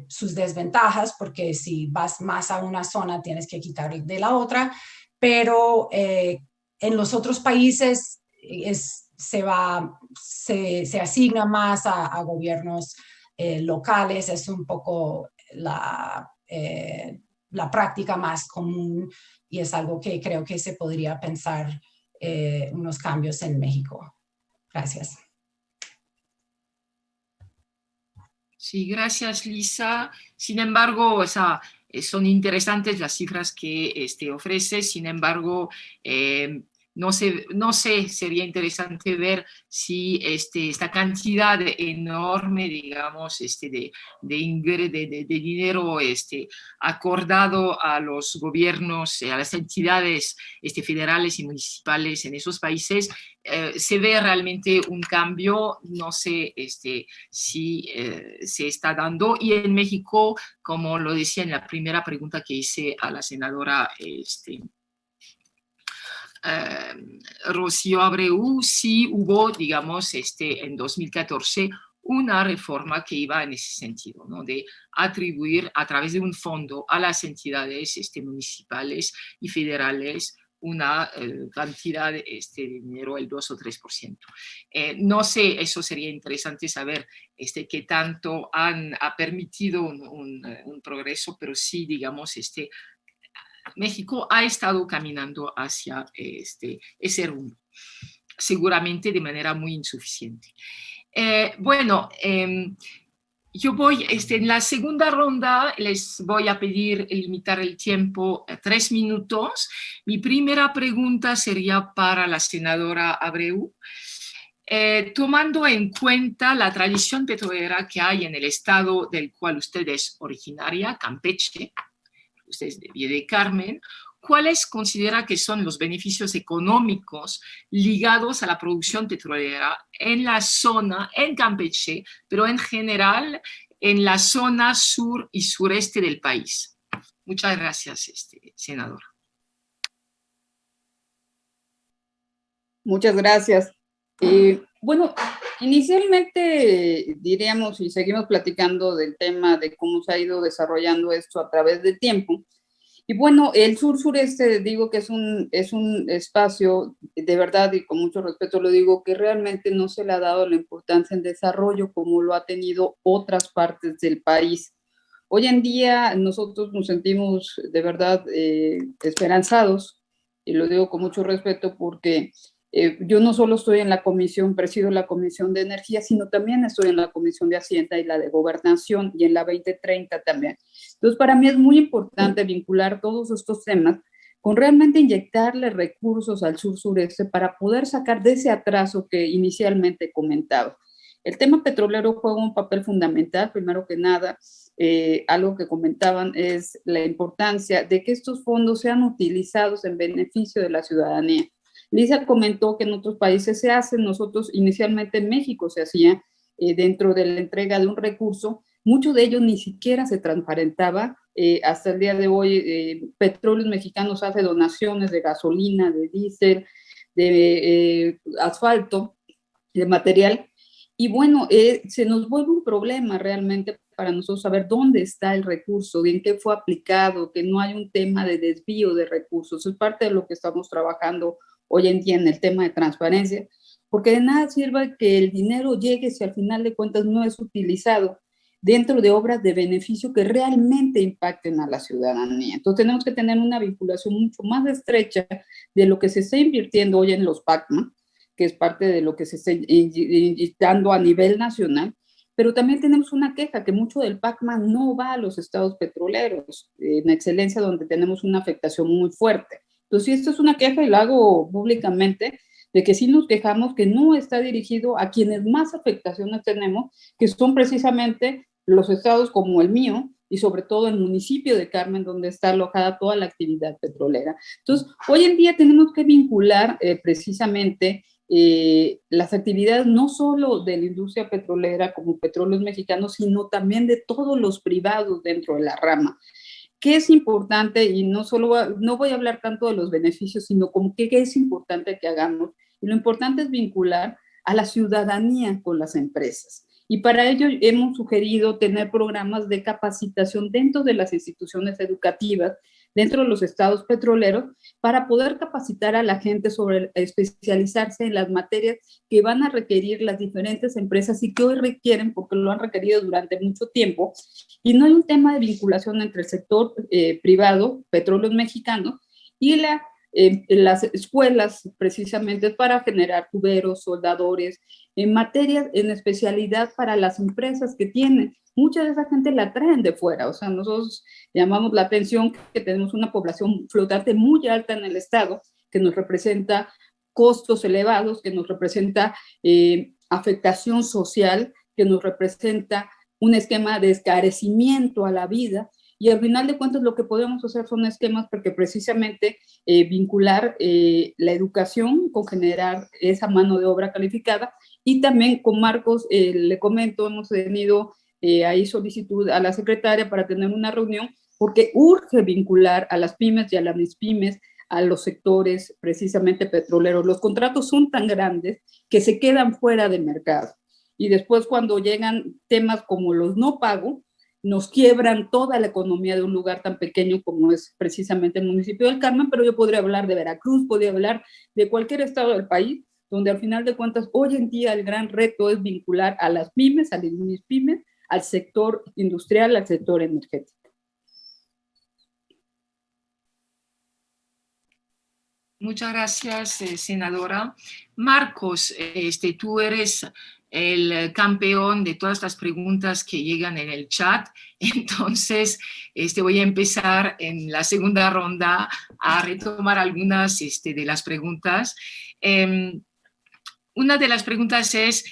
[SPEAKER 6] sus desventajas, porque si vas más a una zona tienes que quitar de la otra, pero en los otros países se asigna más a gobiernos locales, es un poco la práctica más común y es algo que creo que se podría pensar unos cambios en México. Gracias.
[SPEAKER 2] Sí, gracias, Lisa. Sin embargo, o sea, son interesantes las cifras que ofrece. Sin embargo, no sé, sería interesante ver si esta cantidad enorme, digamos, de dinero acordado a los gobiernos, a las entidades federales y municipales en esos países, se ve realmente un cambio. No sé si se está dando. Y en México, como lo decía en la primera pregunta que hice a la senadora Rocío Abreu, sí hubo, digamos, en 2014 una reforma que iba en ese sentido, ¿no? De atribuir a través de un fondo a las entidades municipales y federales una cantidad de dinero, el 2 o 3%. No sé, eso sería interesante saber qué tanto ha permitido un progreso, pero sí, digamos, México ha estado caminando hacia ese rumbo, seguramente de manera muy insuficiente. Bueno, yo voy, en la segunda ronda les voy a pedir limitar el tiempo a 3 minutos. Mi primera pregunta sería para la senadora Abreu. Tomando en cuenta la tradición petrolera que hay en el estado del cual usted es originaria, Campeche, usted es de Valle del Carmen, ¿cuáles considera que son los beneficios económicos ligados a la producción petrolera en la zona, en Campeche, pero en general en la zona sur y sureste del país? Muchas gracias, senadora.
[SPEAKER 3] Muchas gracias. Bueno, inicialmente diríamos, y seguimos platicando del tema de cómo se ha ido desarrollando esto a través del tiempo. Y bueno, el sur-sureste, digo que es un espacio, de verdad, y con mucho respeto lo digo, que realmente no se le ha dado la importancia en desarrollo como lo ha tenido otras partes del país. Hoy en día nosotros nos sentimos de verdad esperanzados, y lo digo con mucho respeto porque yo no solo estoy en la comisión, presido la Comisión de Energía, sino también estoy en la Comisión de Hacienda y la de Gobernación, y en la 2030 también. Entonces, para mí es muy importante vincular todos estos temas con realmente inyectarle recursos al sur-sureste para poder sacar de ese atraso que inicialmente comentaba. El tema petrolero juega un papel fundamental. Primero que nada, algo que comentaban es la importancia de que estos fondos sean utilizados en beneficio de la ciudadanía. Lisa comentó que en otros países se hace, nosotros inicialmente en México se hacía dentro de la entrega de un recurso, mucho de ello ni siquiera se transparentaba. Hasta el día de hoy, Petróleos Mexicanos hace donaciones de gasolina, de diésel, de asfalto, de material, y bueno, se nos vuelve un problema realmente para nosotros saber dónde está el recurso, en qué fue aplicado, que no hay un tema de desvío de recursos. Es parte de lo que estamos trabajando hoy en día en el tema de transparencia, porque de nada sirve que el dinero llegue si al final de cuentas no es utilizado dentro de obras de beneficio que realmente impacten a la ciudadanía. Entonces tenemos que tener una vinculación mucho más estrecha de lo que se está invirtiendo hoy en los PACMA, que es parte de lo que se está inyectando a nivel nacional, pero también tenemos una queja que mucho del PACMA no va a los estados petroleros, en Excelencia, donde tenemos una afectación muy fuerte. Entonces, si esto es una queja y la hago públicamente, de que sí nos quejamos que no está dirigido a quienes más afectaciones tenemos, que son precisamente los estados como el mío y sobre todo el municipio de Carmen, donde está alojada toda la actividad petrolera. Entonces, hoy en día tenemos que vincular precisamente las actividades no solo de la industria petrolera como Petróleos Mexicanos, sino también de todos los privados dentro de la rama. ¿Qué es importante? Y no solo no voy a hablar tanto de los beneficios, sino como qué es importante que hagamos. Y lo importante es vincular a la ciudadanía con las empresas. Y para ello hemos sugerido tener programas de capacitación dentro de las instituciones educativas, dentro de los estados petroleros, para poder capacitar a la gente sobre especializarse en las materias que van a requerir las diferentes empresas y que hoy requieren, porque lo han requerido durante mucho tiempo. Y no hay un tema de vinculación entre el sector privado, Petróleos Mexicanos, y las escuelas precisamente para generar tuberos, soldadores, en materias, en especialidad para las empresas que tienen. Mucha de esa gente la traen de fuera, o sea, nosotros llamamos la atención que tenemos una población flotante muy alta en el estado, que nos representa costos elevados, que nos representa afectación social, que nos representa un esquema de escarecimiento a la vida, y al final de cuentas lo que podemos hacer son esquemas porque precisamente vincular la educación con generar esa mano de obra calificada, y también con Marcos, le comento, hemos tenido ahí solicitud a la secretaria para tener una reunión, porque urge vincular a las pymes y a las mispymes a los sectores precisamente petroleros. Los contratos son tan grandes que se quedan fuera del mercado. Y después cuando llegan temas como los no pago, nos quiebran toda la economía de un lugar tan pequeño como es precisamente el municipio del Carmen, pero yo podría hablar de Veracruz, podría hablar de cualquier estado del país, donde al final de cuentas hoy en día el gran reto es vincular a las pymes, a las mispymes, al sector industrial, al sector energético.
[SPEAKER 2] Muchas gracias, senadora. Marcos, tú eres el campeón de todas las preguntas que llegan en el chat, entonces voy a empezar en la segunda ronda a retomar algunas de las preguntas. Una de las preguntas es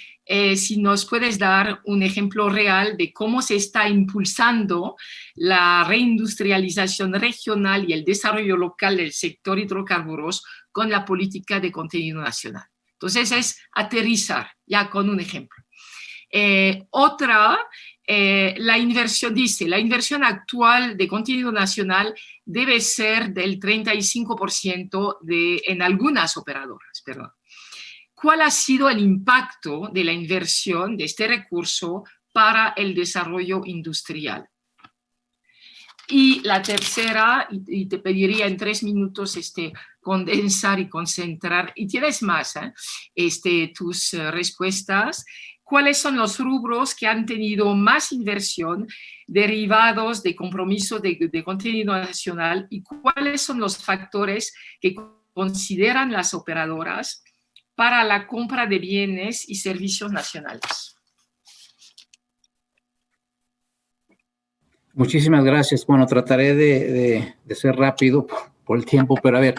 [SPEAKER 2] si nos puedes dar un ejemplo real de cómo se está impulsando la reindustrialización regional y el desarrollo local del sector hidrocarburos con la política de contenido nacional. Entonces es aterrizar ya con un ejemplo. La inversión actual de contenido nacional debe ser del 35% en algunas operadoras, perdón. ¿Cuál ha sido el impacto de la inversión de este recurso para el desarrollo industrial? Y la tercera, y te pediría en 3 minutos condensar y concentrar, y tienes más, tus respuestas. ¿Cuáles son los rubros que han tenido más inversión derivados de compromisos de contenido nacional y cuáles son los factores que consideran las operadoras para la compra de bienes y servicios nacionales?
[SPEAKER 4] Muchísimas gracias. Bueno, trataré de ser rápido por el tiempo, pero a ver,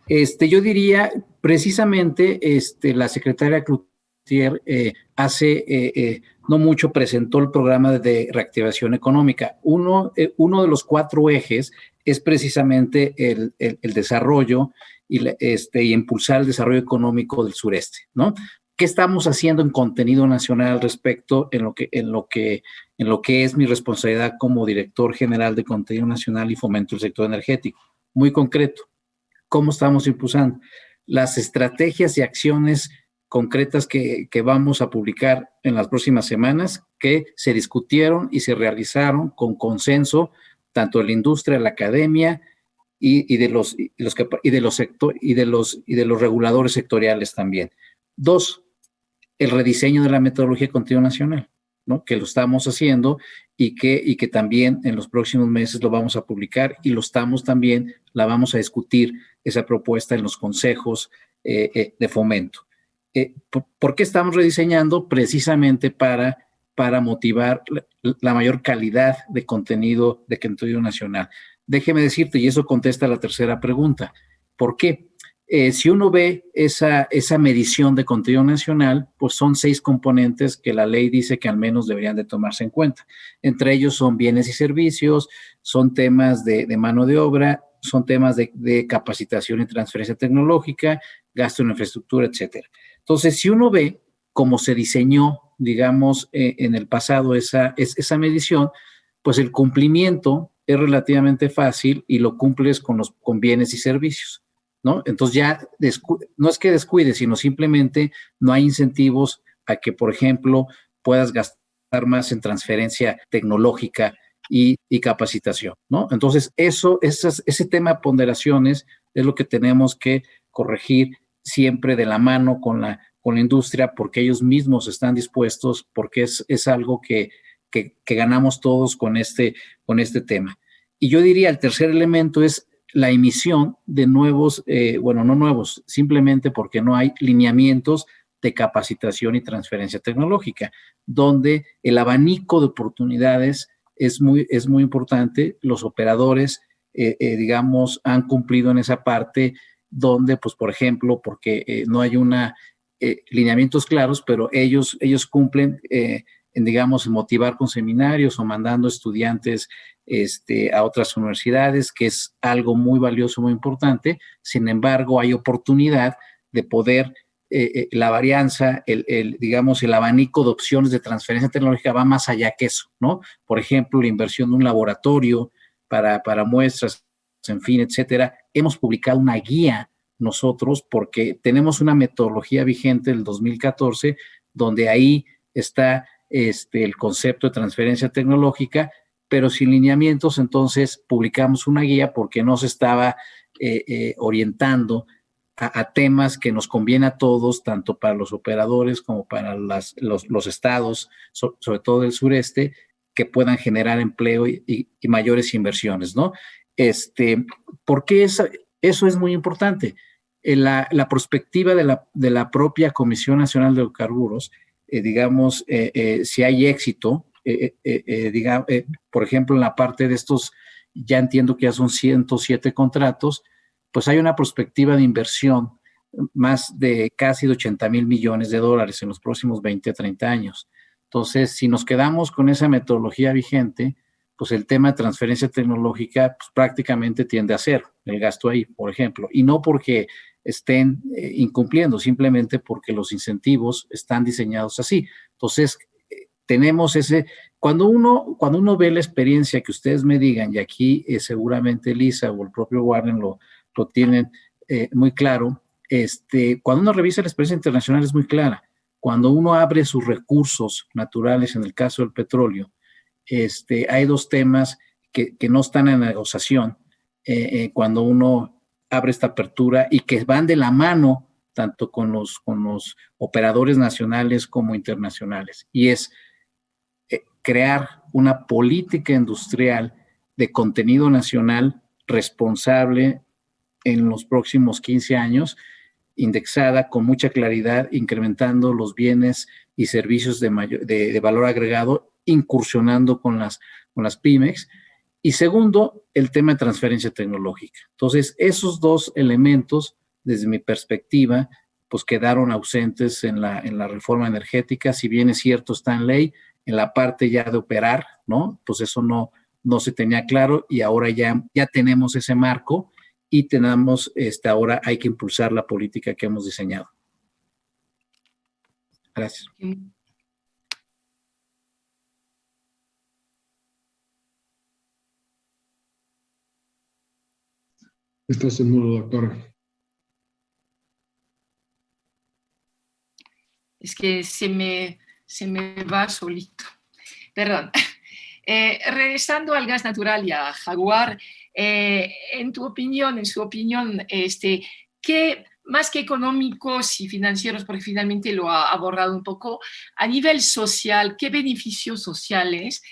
[SPEAKER 4] yo diría precisamente la secretaria Cloutier hace no mucho presentó el programa de reactivación económica. Uno de los 4 ejes es precisamente el desarrollo y impulsar el desarrollo económico del sureste, ¿no? ¿Qué estamos haciendo en contenido nacional al respecto en lo que es mi responsabilidad como director general de contenido nacional y fomento del sector energético? Muy concreto, ¿cómo estamos impulsando? Las estrategias y acciones concretas que vamos a publicar en las próximas semanas, que se discutieron y se realizaron con consenso tanto de la industria, la academia y de los reguladores sectoriales también. 2, el rediseño de la metodología de contenido nacional, ¿no? Que lo estamos haciendo y que también en los próximos meses lo vamos a publicar y la vamos a discutir esa propuesta en los consejos de fomento. ¿Por qué estamos rediseñando? Precisamente para motivar la mayor calidad de contenido nacional. Déjeme decirte, y eso contesta la tercera pregunta, ¿Por qué? Si uno ve esa medición de contenido nacional, pues son 6 componentes que la ley dice que al menos deberían de tomarse en cuenta. Entre ellos son bienes y servicios, son temas de mano de obra, son temas de capacitación y transferencia tecnológica, gasto en infraestructura, etcétera. Entonces, si uno ve cómo se diseñó, digamos, en el pasado esa medición, pues el cumplimiento es relativamente fácil y lo cumples con bienes y servicios, ¿no? Entonces ya no es que descuides, sino simplemente no hay incentivos a que, por ejemplo, puedas gastar más en transferencia tecnológica y capacitación, ¿no? Entonces ese tema de ponderaciones es lo que tenemos que corregir siempre de la mano con la industria, porque ellos mismos están dispuestos, porque es algo que ganamos todos con este tema. Y yo diría, el tercer elemento es la emisión de nuevos, no nuevos, simplemente porque no hay lineamientos de capacitación y transferencia tecnológica, donde el abanico de oportunidades es muy importante. Los operadores, digamos, han cumplido en esa parte donde, pues, por ejemplo, porque no hay lineamientos claros, pero ellos cumplen en, digamos, motivar con seminarios o mandando estudiantes a otras universidades, que es algo muy valioso, muy importante. Sin embargo, hay oportunidad de poder, la varianza, digamos, el abanico de opciones de transferencia tecnológica va más allá que eso, ¿no? Por ejemplo, la inversión de un laboratorio para muestras, en fin, etcétera. Hemos publicado una guía nosotros porque tenemos una metodología vigente del 2014, donde ahí está el concepto de transferencia tecnológica, pero sin lineamientos. Entonces publicamos una guía porque no se estaba orientando a temas que nos conviene a todos, tanto para los operadores como para los estados, sobre todo del sureste, que puedan generar empleo y mayores inversiones, ¿no? ¿Por qué eso es muy importante? La perspectiva de la propia Comisión Nacional de Hidrocarburos, digamos, si hay éxito, por ejemplo, en la parte de estos, ya entiendo que ya son 107 contratos, pues hay una perspectiva de inversión más de casi de 80,000 millones de dólares en los próximos 20 a 30 años. Entonces, si nos quedamos con esa metodología vigente, pues el tema de transferencia tecnológica pues prácticamente tiende a cero, el gasto ahí, por ejemplo, y no porque estén incumpliendo, simplemente porque los incentivos están diseñados así. Entonces, tenemos cuando uno ve la experiencia que ustedes me digan, y aquí seguramente Lisa o el propio Warren lo tienen muy claro, cuando uno revisa la experiencia internacional es muy clara. Cuando uno abre sus recursos naturales, en el caso del petróleo, hay 2 temas que no están en negociación cuando uno abre esta apertura y que van de la mano tanto con los operadores nacionales como internacionales, y es crear una política industrial de contenido nacional responsable en los próximos 15 años, indexada con mucha claridad, incrementando los bienes y servicios de valor agregado, incursionando con las pymes. Y segundo, el tema de transferencia tecnológica. Entonces, esos 2 elementos, desde mi perspectiva, pues quedaron ausentes en la reforma energética. Si bien es cierto, está en ley, en la parte ya de operar, ¿no? Pues eso no se tenía claro, y ahora ya tenemos ese marco y tenemos, ahora hay que impulsar la política que hemos diseñado. Gracias.
[SPEAKER 5] Estás en mudo, doctora.
[SPEAKER 2] Es que se me va solito. Perdón. Regresando al gas natural y a Jaguar, en su opinión, ¿qué más que económicos y financieros, porque finalmente lo ha abordado un poco, a nivel social, qué beneficios sociales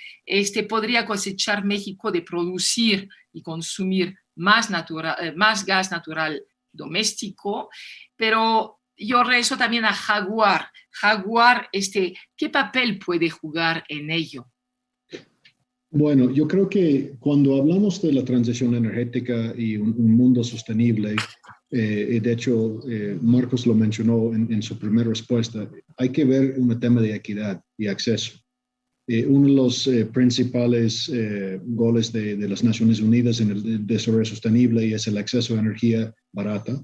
[SPEAKER 2] podría cosechar México de producir y consumir más gas natural doméstico? Pero yo regreso también a Jaguar. Jaguar, ¿qué papel puede jugar en ello?
[SPEAKER 5] Bueno, yo creo que cuando hablamos de la transición energética y un mundo sostenible, de hecho, Marcos lo mencionó en su primera respuesta, hay que ver un tema de equidad y acceso. Uno de los principales goles de las Naciones Unidas en el desarrollo sostenible es el acceso a energía barata.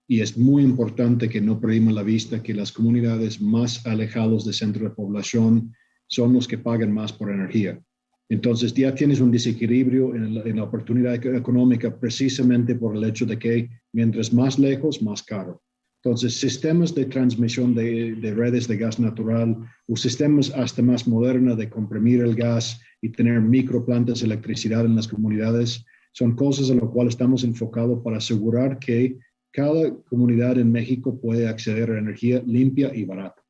[SPEAKER 5] Y es muy importante que no perdamos la vista que las comunidades más alejadas del centro de población son los que pagan más por energía. Entonces ya tienes un desequilibrio en la oportunidad económica precisamente por el hecho de que mientras más lejos, más caro. Entonces, sistemas de transmisión de redes de gas natural o sistemas hasta más modernos de comprimir el gas y tener microplantas de electricidad en las comunidades son cosas en las cuales estamos enfocados para asegurar que cada comunidad en México puede acceder a energía limpia y barata,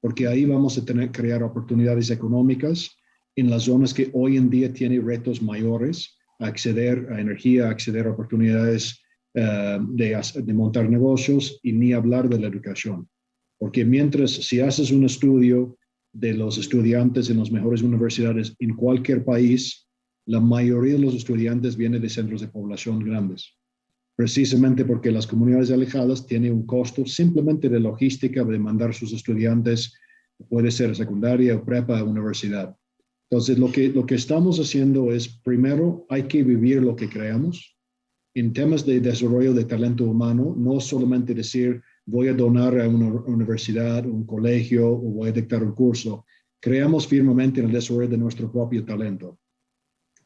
[SPEAKER 5] porque ahí vamos a crear oportunidades económicas en las zonas que hoy en día tienen retos mayores, acceder a energía, acceder a oportunidades de montar negocios y ni hablar de la educación. Porque mientras, si haces un estudio de los estudiantes en las mejores universidades en cualquier país, la mayoría de los estudiantes vienen de centros de población grandes. Precisamente porque las comunidades alejadas tienen un costo simplemente de logística de mandar sus estudiantes, puede ser secundaria o prepa, universidad. Entonces, lo que estamos haciendo es, primero, hay que vivir lo que creamos. En temas de desarrollo de talento humano, no solamente decir, voy a donar a una universidad, un colegio, o voy a dictar un curso. Creamos firmemente en el desarrollo de nuestro propio talento.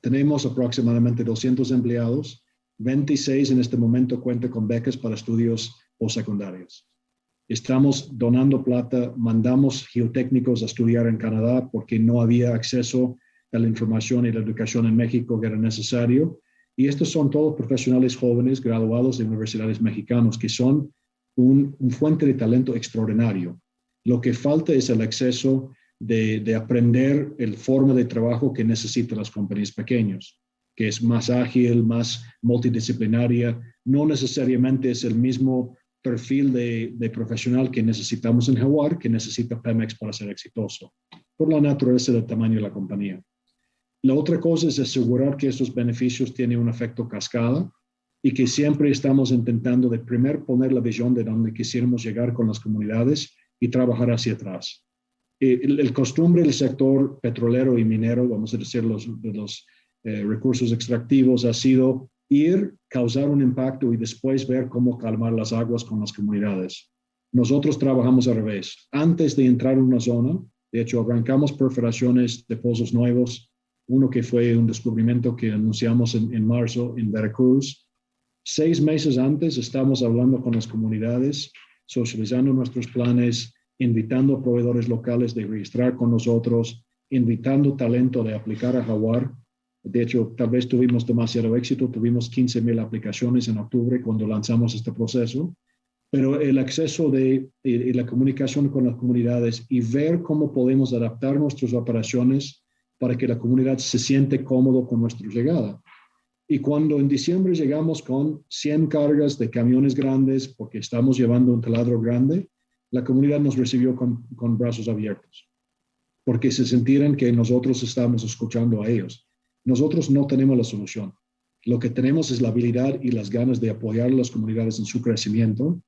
[SPEAKER 5] Tenemos aproximadamente 200 empleados, 26 en este momento cuentan con becas para estudios postsecundarios. Estamos donando plata, mandamos geotécnicos a estudiar en Canadá porque no había acceso a la información y la educación en México que era necesario. Y estos son todos profesionales jóvenes graduados de universidades mexicanos que son un fuente de talento extraordinario. Lo que falta es el acceso de aprender el forma de trabajo que necesitan las compañías pequeñas, que es más ágil, más multidisciplinaria. No necesariamente es el mismo perfil de profesional que necesitamos en Jaguar, que necesita Pemex para ser exitoso, por la naturaleza del tamaño de la compañía. La otra cosa es asegurar que estos beneficios tienen un efecto cascada y que siempre estamos intentando de primero poner la visión de donde quisiéramos llegar con las comunidades y trabajar hacia atrás. El costumbre del sector petrolero y minero, vamos a decir los recursos extractivos, ha sido ir, causar un impacto y después ver cómo calmar las aguas con las comunidades. Nosotros trabajamos al revés. Antes de entrar en una zona, de hecho, arrancamos perforaciones de pozos nuevos, uno que fue un descubrimiento que anunciamos en marzo en Veracruz. 6 meses antes estamos hablando con las comunidades, socializando nuestros planes, invitando a proveedores locales de registrar con nosotros, invitando talento de aplicar a Jaguar. De hecho, tal vez tuvimos demasiado éxito, tuvimos 15,000 aplicaciones en octubre cuando lanzamos este proceso, pero el acceso y la comunicación con las comunidades y ver cómo podemos adaptar nuestras operaciones para que la comunidad se siente cómodo con nuestra llegada. Y cuando en diciembre llegamos con 100 cargas de camiones grandes, porque estamos llevando un taladro grande, la comunidad nos recibió con brazos abiertos, porque se sintieron que nosotros estábamos escuchando a ellos. Nosotros no tenemos la solución. Lo que tenemos es la habilidad y las ganas de apoyar a las comunidades en su crecimiento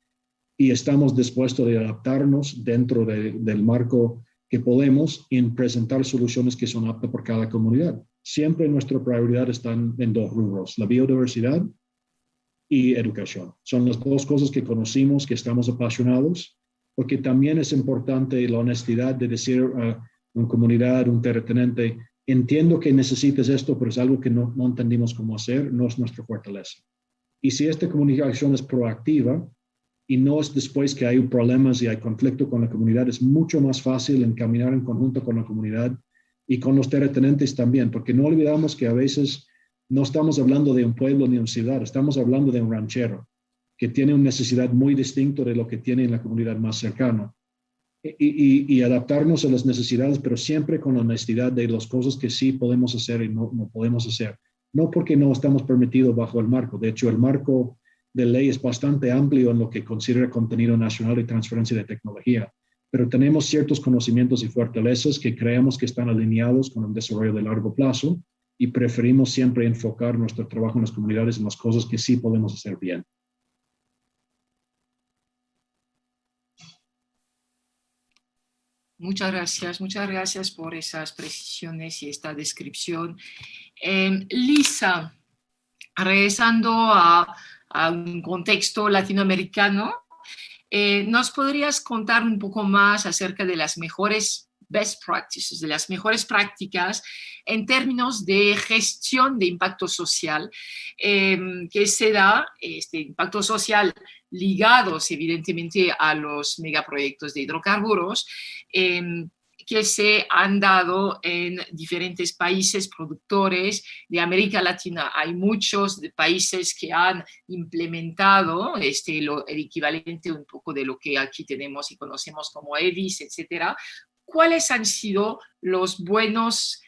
[SPEAKER 5] y estamos dispuestos a adaptarnos dentro del marco que podemos en presentar soluciones que son aptas por cada comunidad. Siempre nuestra prioridad están en 2 rubros, la biodiversidad y educación. Son las 2 cosas que conocimos, que estamos apasionados, porque también es importante la honestidad de decir a una comunidad, un terrateniente, entiendo que necesites esto, pero es algo que no entendimos cómo hacer, no es nuestra fortaleza. Y si esta comunicación es proactiva y no es después que hay problemas y hay conflicto con la comunidad, es mucho más fácil encaminar en conjunto con la comunidad y con los terratenientes también, porque no olvidamos que a veces no estamos hablando de un pueblo ni una ciudad, estamos hablando de un ranchero que tiene una necesidad muy distinta de lo que tiene en la comunidad más cercana. Y adaptarnos a las necesidades, pero siempre con honestidad de las cosas que sí podemos hacer y no podemos hacer. No porque no estamos permitidos bajo el marco. De hecho, el marco de ley es bastante amplio en lo que considera contenido nacional y transferencia de tecnología, pero tenemos ciertos conocimientos y fortalezas que creemos que están alineados con un desarrollo de largo plazo y preferimos siempre enfocar nuestro trabajo en las comunidades en las cosas que sí podemos hacer bien.
[SPEAKER 2] Muchas gracias por esas precisiones y esta descripción. Lisa, regresando a un contexto latinoamericano, ¿nos podrías contar un poco más acerca de las mejores best practices, de las mejores prácticas en términos de gestión de impacto social que se da, este impacto social ligados evidentemente a los megaproyectos de hidrocarburos, que se han dado en diferentes países productores de América Latina? Hay muchos países que han implementado el equivalente un poco de lo que aquí tenemos y conocemos como EDIs, etcétera. ¿Cuáles han sido las buenas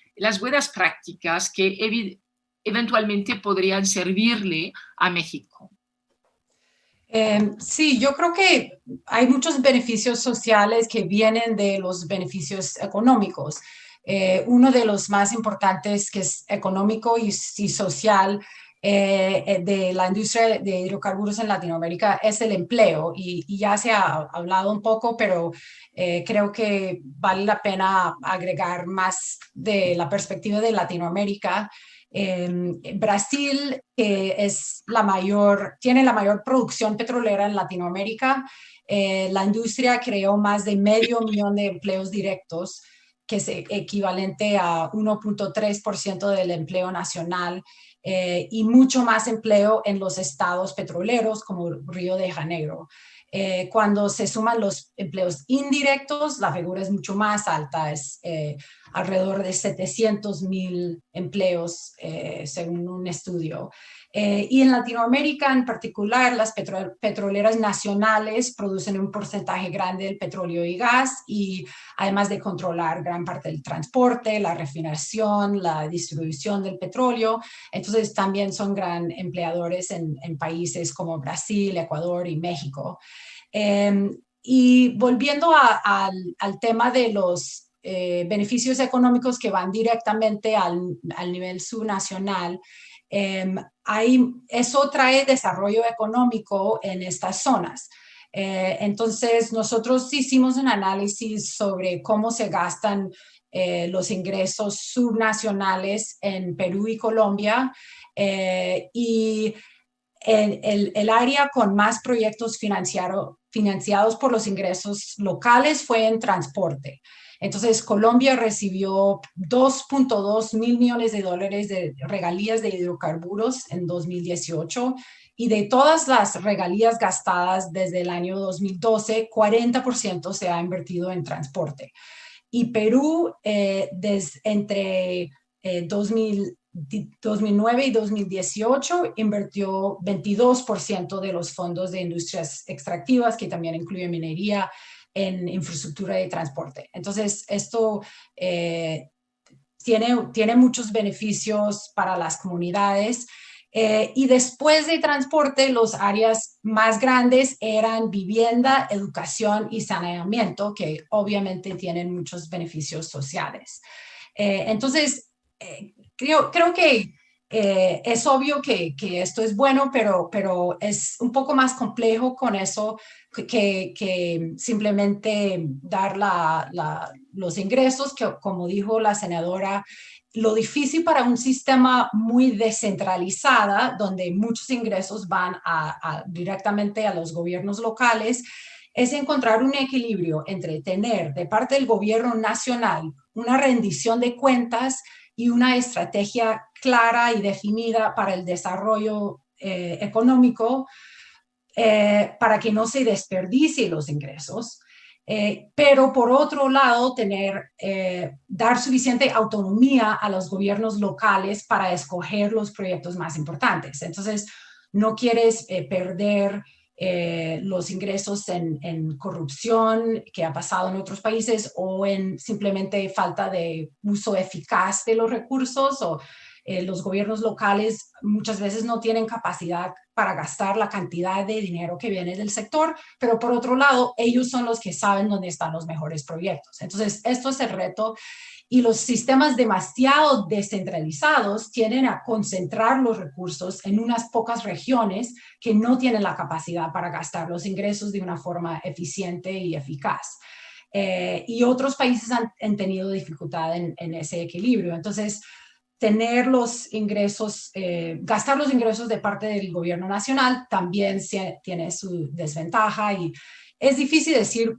[SPEAKER 2] prácticas que eventualmente podrían servirle a México?
[SPEAKER 6] Sí, yo creo que hay muchos beneficios sociales que vienen de los beneficios económicos. Uno de los más importantes, que es económico y social, de la industria de hidrocarburos en Latinoamérica, es el empleo. Y ya se ha hablado un poco, pero creo que vale la pena agregar más de la perspectiva de Latinoamérica. Brasil tiene la mayor producción petrolera en Latinoamérica. La industria creó más de 500,000 de empleos directos, que es equivalente a 1.3% del empleo nacional, y mucho más empleo en los estados petroleros como Río de Janeiro. Cuando se suman los empleos indirectos, la figura es mucho más alta, es alrededor de 700,000 empleos, según un estudio. Y en Latinoamérica en particular, las petroleras nacionales producen un porcentaje grande del petróleo y gas, y además de controlar gran parte del transporte, la refinación, la distribución del petróleo, entonces también son gran empleadores en países como Brasil, Ecuador y México. Y volviendo al tema de los beneficios económicos que van directamente al nivel subnacional, eso trae desarrollo económico en estas zonas. Entonces, nosotros hicimos un análisis sobre cómo se gastan los ingresos subnacionales en Perú y Colombia, y el área con más proyectos financiados por los ingresos locales fue en transporte. Entonces, Colombia recibió 2.2 mil millones de dólares de regalías de hidrocarburos en 2018, y de todas las regalías gastadas desde el año 2012, 40% se ha invertido en transporte. Y Perú, entre 2009 y 2018, invirtió 22% de los fondos de industrias extractivas, que también incluye minería, en infraestructura de transporte. Entonces, esto tiene muchos beneficios para las comunidades. Y después de transporte, las áreas más grandes eran vivienda, educación y saneamiento, que obviamente tienen muchos beneficios sociales. Entonces, creo que es obvio que esto es bueno, pero es un poco más complejo con eso que simplemente dar los ingresos, que, como dijo la senadora, lo difícil para un sistema muy descentralizado, donde muchos ingresos van directamente a los gobiernos locales, es encontrar un equilibrio entre tener de parte del gobierno nacional una rendición de cuentas y una estrategia clara y definida para el desarrollo económico, para que no se desperdicien los ingresos. Pero por otro lado, dar suficiente autonomía a los gobiernos locales para escoger los proyectos más importantes. Entonces, no quieres perder los ingresos en corrupción, que ha pasado en otros países, o en simplemente falta de uso eficaz de los recursos, Los gobiernos locales muchas veces no tienen capacidad para gastar la cantidad de dinero que viene del sector, pero por otro lado, ellos son los que saben dónde están los mejores proyectos. Entonces, esto es el reto. Y los sistemas demasiado descentralizados tienden a concentrar los recursos en unas pocas regiones que no tienen la capacidad para gastar los ingresos de una forma eficiente y eficaz. Y otros países han tenido dificultad en ese equilibrio. Entonces, tener los ingresos, gastar los ingresos de parte del gobierno nacional también tiene su desventaja y es difícil decir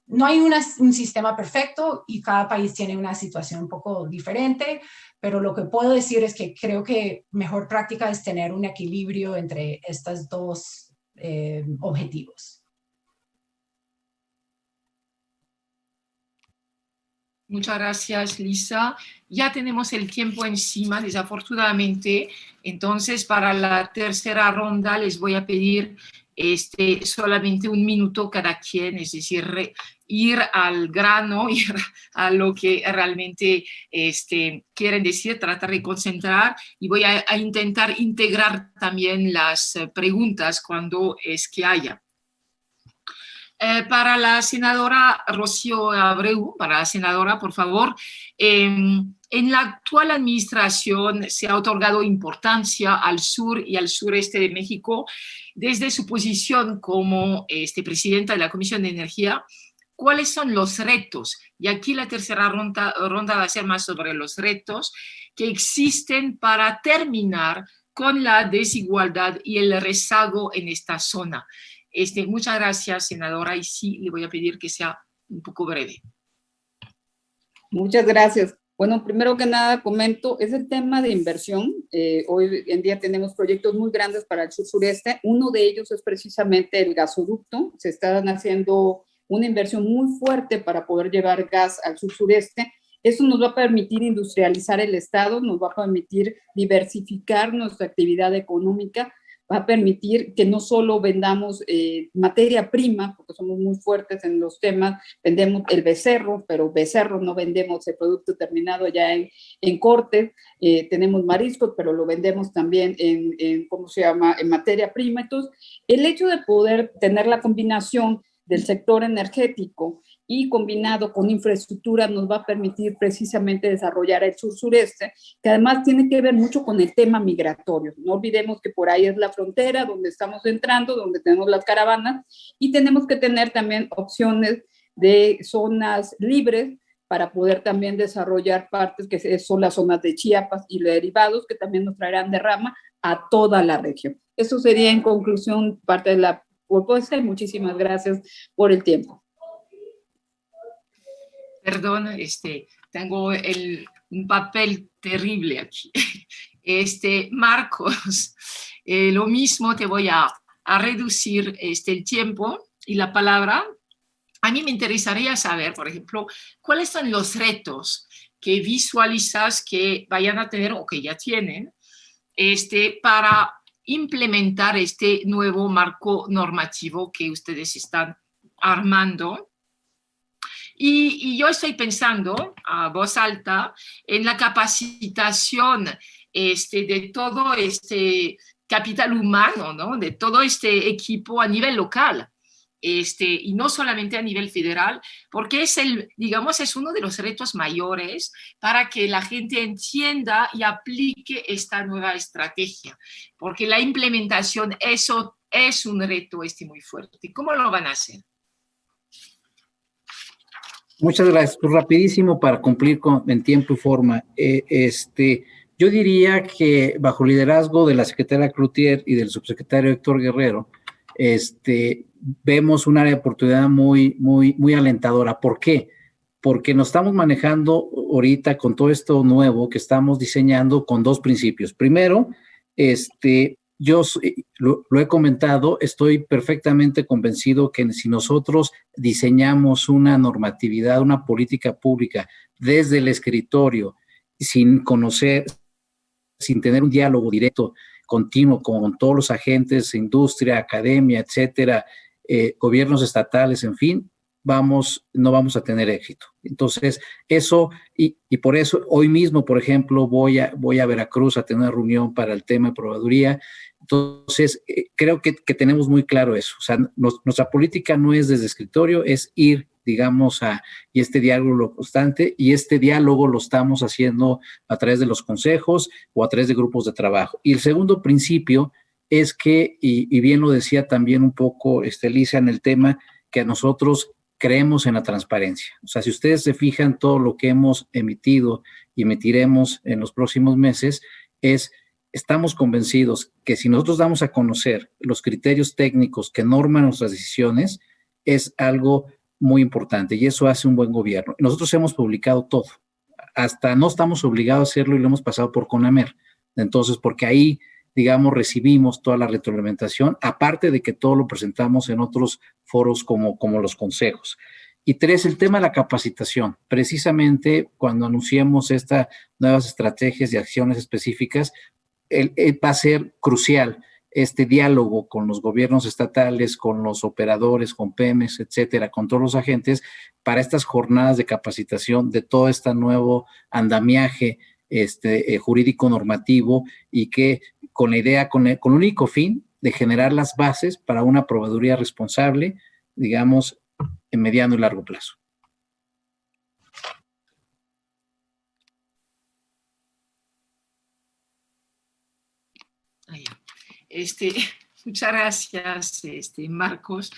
[SPEAKER 6] no hay un sistema perfecto y cada país tiene una situación un poco diferente, pero lo que puedo decir es que creo que mejor práctica es tener un equilibrio entre estos dos objetivos.
[SPEAKER 2] Muchas gracias, Lisa. Ya tenemos el tiempo encima, desafortunadamente. Entonces, para la tercera ronda les voy a pedir solamente 1 minuto cada quien, es decir, ir al grano, ir a lo que realmente quieren decir, tratar de concentrar y voy a intentar integrar también las preguntas cuando es que haya. Para la senadora Rocío Abreu, para la senadora, por favor, en la actual administración se ha otorgado importancia al sur y al sureste de México desde su posición como presidenta de la Comisión de Energía. ¿Cuáles son los retos? Y aquí la tercera ronda va a ser más sobre los retos que existen para terminar con la desigualdad y el rezago en esta zona. Muchas gracias, senadora, y sí, le voy a pedir que sea un poco breve.
[SPEAKER 3] Muchas gracias. Bueno, primero que nada comento, es el tema de inversión. Hoy en día tenemos proyectos muy grandes para el sur-sureste. Uno de ellos es precisamente el gasoducto. Se están haciendo una inversión muy fuerte para poder llevar gas al sur-sureste. Eso nos va a permitir industrializar el estado, nos va a permitir diversificar nuestra actividad económica, va a permitir que no solo vendamos materia prima, porque somos muy fuertes en los temas, vendemos el becerro, pero becerro no vendemos el producto terminado ya en corte, tenemos mariscos, pero lo vendemos también en materia prima. Entonces, el hecho de poder tener la combinación del sector energético y combinado con infraestructura nos va a permitir precisamente desarrollar el sur-sureste, que además tiene que ver mucho con el tema migratorio. No olvidemos que por ahí es la frontera donde estamos entrando, donde tenemos las caravanas, y tenemos que tener también opciones de zonas libres para poder también desarrollar partes que son las zonas de Chiapas y los derivados, que también nos traerán derrama a toda la región. Eso sería en conclusión parte de la propuesta y muchísimas gracias por el tiempo.
[SPEAKER 2] Perdón, tengo un papel terrible aquí. Marcos, lo mismo te voy a reducir el tiempo y la palabra. A mí me interesaría saber, por ejemplo, cuáles son los retos que visualizas que vayan a tener o que ya tienen para implementar este nuevo marco normativo que ustedes están armando. Y yo estoy pensando a voz alta en la capacitación de todo este capital humano, ¿no? De todo este equipo a nivel local. Y no solamente a nivel federal, porque es uno de los retos mayores para que la gente entienda y aplique esta nueva estrategia, porque la implementación, eso es un reto muy fuerte. ¿Cómo lo van a hacer?
[SPEAKER 4] Muchas gracias. Pues rapidísimo para cumplir en tiempo y forma. Yo diría que bajo liderazgo de la secretaria Cloutier y del subsecretario Héctor Guerrero, vemos un área de oportunidad muy, muy, muy alentadora. ¿Por qué? Porque nos estamos manejando ahorita con todo esto nuevo que estamos diseñando con 2 principios. Primero, yo lo he comentado, estoy perfectamente convencido que si nosotros diseñamos una normatividad, una política pública desde el escritorio, sin conocer, sin tener un diálogo directo, continuo con todos los agentes, industria, academia, etcétera, gobiernos estatales, en fin, no vamos a tener éxito. Entonces, eso, y por eso hoy mismo, por ejemplo, voy a Veracruz a tener una reunión para el tema de proveeduría. Entonces, creo que tenemos muy claro eso. O sea, nuestra política no es desde escritorio, es ir, digamos, y este diálogo constante, y este diálogo lo estamos haciendo a través de los consejos o a través de grupos de trabajo. Y el segundo principio es que, y bien lo decía también un poco Lisa en el tema, que a nosotros creemos en la transparencia. O sea, si ustedes se fijan, todo lo que hemos emitido y emitiremos en los próximos meses estamos convencidos que si nosotros damos a conocer los criterios técnicos que norman nuestras decisiones, es algo muy importante y eso hace un buen gobierno. Nosotros hemos publicado todo. Hasta no estamos obligados a hacerlo y lo hemos pasado por CONAMER. Entonces, porque ahí, digamos, recibimos toda la retroalimentación, aparte de que todo lo presentamos en otros foros como los consejos. Y 3, el tema de la capacitación. Precisamente cuando anunciemos estas nuevas estrategias y acciones específicas, va a ser crucial este diálogo con los gobiernos estatales, con los operadores, con Pemex, etcétera, con todos los agentes, para estas jornadas de capacitación de todo este nuevo andamiaje jurídico normativo y que con la idea, con el único fin de generar las bases para una proveeduría responsable, digamos, en mediano y largo plazo.
[SPEAKER 2] Muchas gracias, Marcos.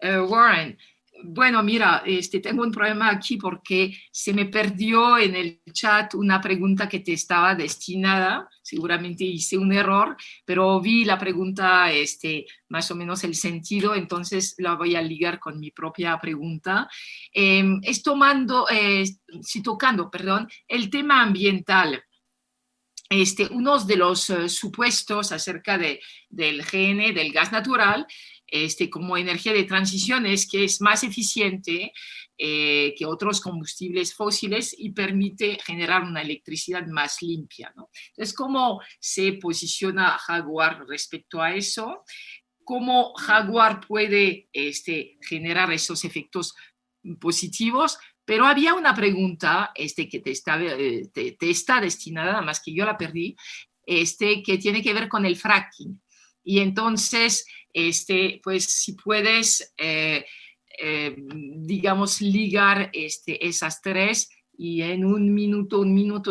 [SPEAKER 2] Warren, bueno, mira, tengo un problema aquí porque se me perdió en el chat una pregunta que te estaba destinada. Seguramente hice un error, pero vi la pregunta, más o menos el sentido, entonces la voy a ligar con mi propia pregunta. Tocando, el tema ambiental. Uno de los supuestos acerca del GN, del gas natural, como energía de transición, es que es más eficiente que otros combustibles fósiles y permite generar una electricidad más limpia, ¿no? Entonces, ¿cómo se posiciona Jaguar respecto a eso? ¿Cómo Jaguar puede generar esos efectos positivos? Pero había una pregunta que te está destinada, nada más que yo la perdí, que tiene que ver con el fracking. Y entonces, pues si puedes, digamos, ligar esas 3 y en un minuto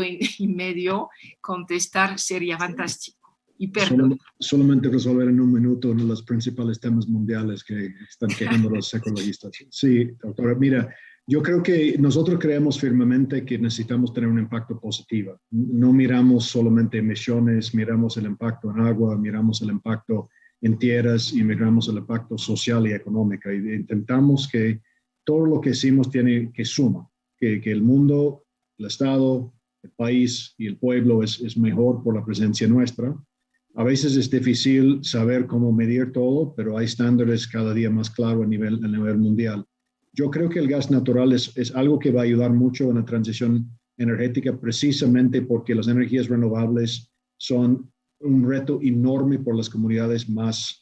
[SPEAKER 2] y medio contestar sería fantástico. Y perdón.
[SPEAKER 5] Solamente resolver en un minuto uno de los principales temas mundiales que están quejando los ecologistas. Sí, doctora, mira, yo creo que nosotros creemos firmemente que necesitamos tener un impacto positivo. No miramos solamente emisiones, miramos el impacto en agua, miramos el impacto en tierras y miramos el impacto social y económico. Y intentamos que todo lo que hicimos tiene que sumar, que el mundo, el Estado, el país y el pueblo es mejor por la presencia nuestra. A veces es difícil saber cómo medir todo, pero hay estándares cada día más claros a nivel mundial. Yo creo que el gas natural es algo que va a ayudar mucho en la transición energética precisamente porque las energías renovables son un reto enorme por las comunidades más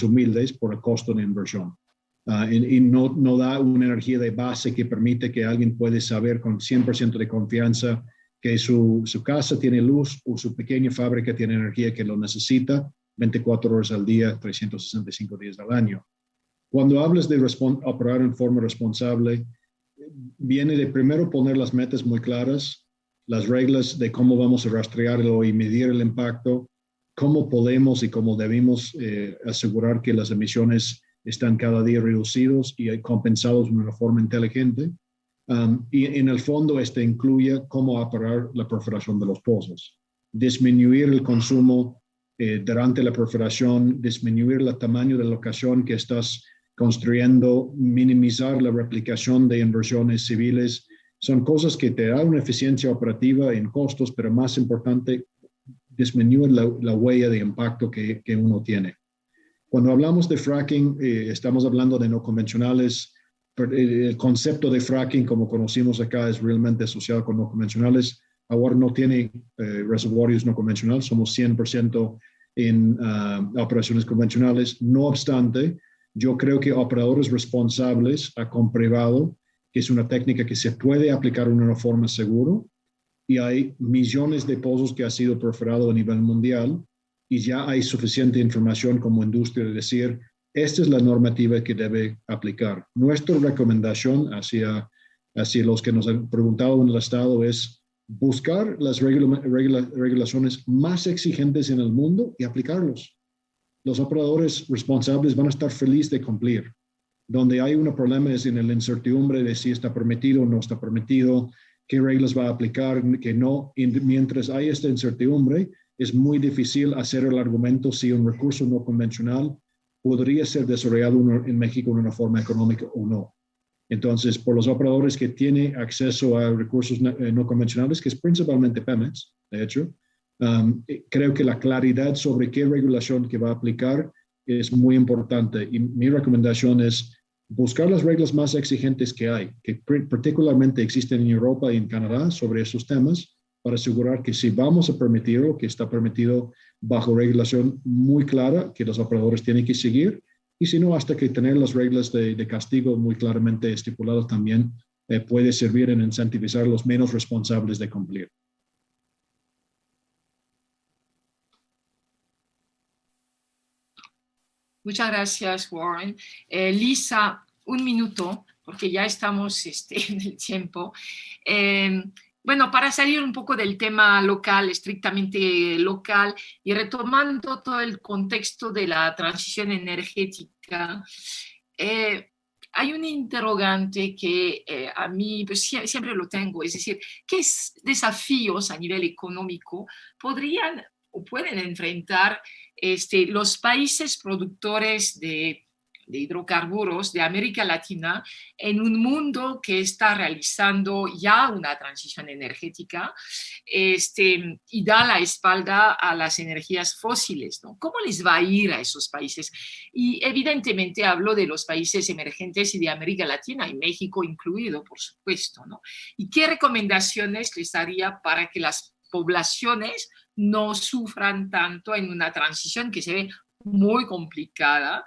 [SPEAKER 5] humildes por el costo de inversión. Y no da una energía de base que permite que alguien pueda saber con 100% de confianza que su casa tiene luz o su pequeña fábrica tiene energía que lo necesita 24 horas al día, 365 días al año. Cuando hablas de operar en forma responsable, viene de primero poner las metas muy claras, las reglas de cómo vamos a rastrearlo y medir el impacto, cómo podemos y cómo debemos asegurar que las emisiones están cada día reducidos y compensados de una forma inteligente. Y en el fondo incluye cómo operar la perforación de los pozos, disminuir el consumo durante la perforación, disminuir el tamaño de la locación que estás construyendo, minimizar la replicación de inversiones civiles. Son cosas que te dan una eficiencia operativa en costos, pero más importante, disminuir la huella de impacto que uno tiene. Cuando hablamos de fracking, estamos hablando de no convencionales. El concepto de fracking, como conocimos acá, es realmente asociado con no convencionales. Ahora no tiene reservorios no convencionales, somos 100% en operaciones convencionales. No obstante, Yo creo que operadores responsables han comprobado que es una técnica que se puede aplicar de una forma segura, y hay millones de pozos que han sido perforados a nivel mundial, y ya hay suficiente información como industria de decir, esta es la normativa que debe aplicar. Nuestra recomendación hacia los que nos han preguntado en el Estado es buscar las regulaciones más exigentes en el mundo y aplicarlos. Los operadores responsables van a estar felices de cumplir. Donde hay un problema es en la incertidumbre de si está permitido o no está permitido, qué reglas va a aplicar, qué no. Y mientras hay esta incertidumbre, es muy difícil hacer el argumento si un recurso no convencional podría ser desarrollado en México de una forma económica o no. Entonces, por los operadores que tienen acceso a recursos no convencionales, que es principalmente Pemex, de hecho, creo que la claridad sobre qué regulación que va a aplicar es muy importante. Y mi recomendación es buscar las reglas más exigentes que hay, que particularmente existen en Europa y en Canadá sobre estos temas, para asegurar que si vamos a permitirlo, que está permitido bajo regulación muy clara que los operadores tienen que seguir, y si no, hasta que tener las reglas de castigo muy claramente estipuladas también puede servir en incentivizar a los menos responsables de cumplir.
[SPEAKER 2] Muchas gracias, Warren. Lisa, un minuto, porque ya estamos en el tiempo. Bueno, para salir un poco del tema local, estrictamente local, y retomando todo el contexto de la transición energética, hay un interrogante que a mí pues, siempre lo tengo, es decir, ¿qué desafíos a nivel económico podrían o pueden enfrentar los países productores de hidrocarburos de América Latina en un mundo que está realizando ya una transición energética y da la espalda a las energías fósiles, ¿no? ¿Cómo les va a ir a esos países? Y evidentemente hablo de los países emergentes y de América Latina, y México incluido, por supuesto, ¿no? ¿Y qué recomendaciones les daría para que las poblaciones no sufran tanto en una transición que se ve muy complicada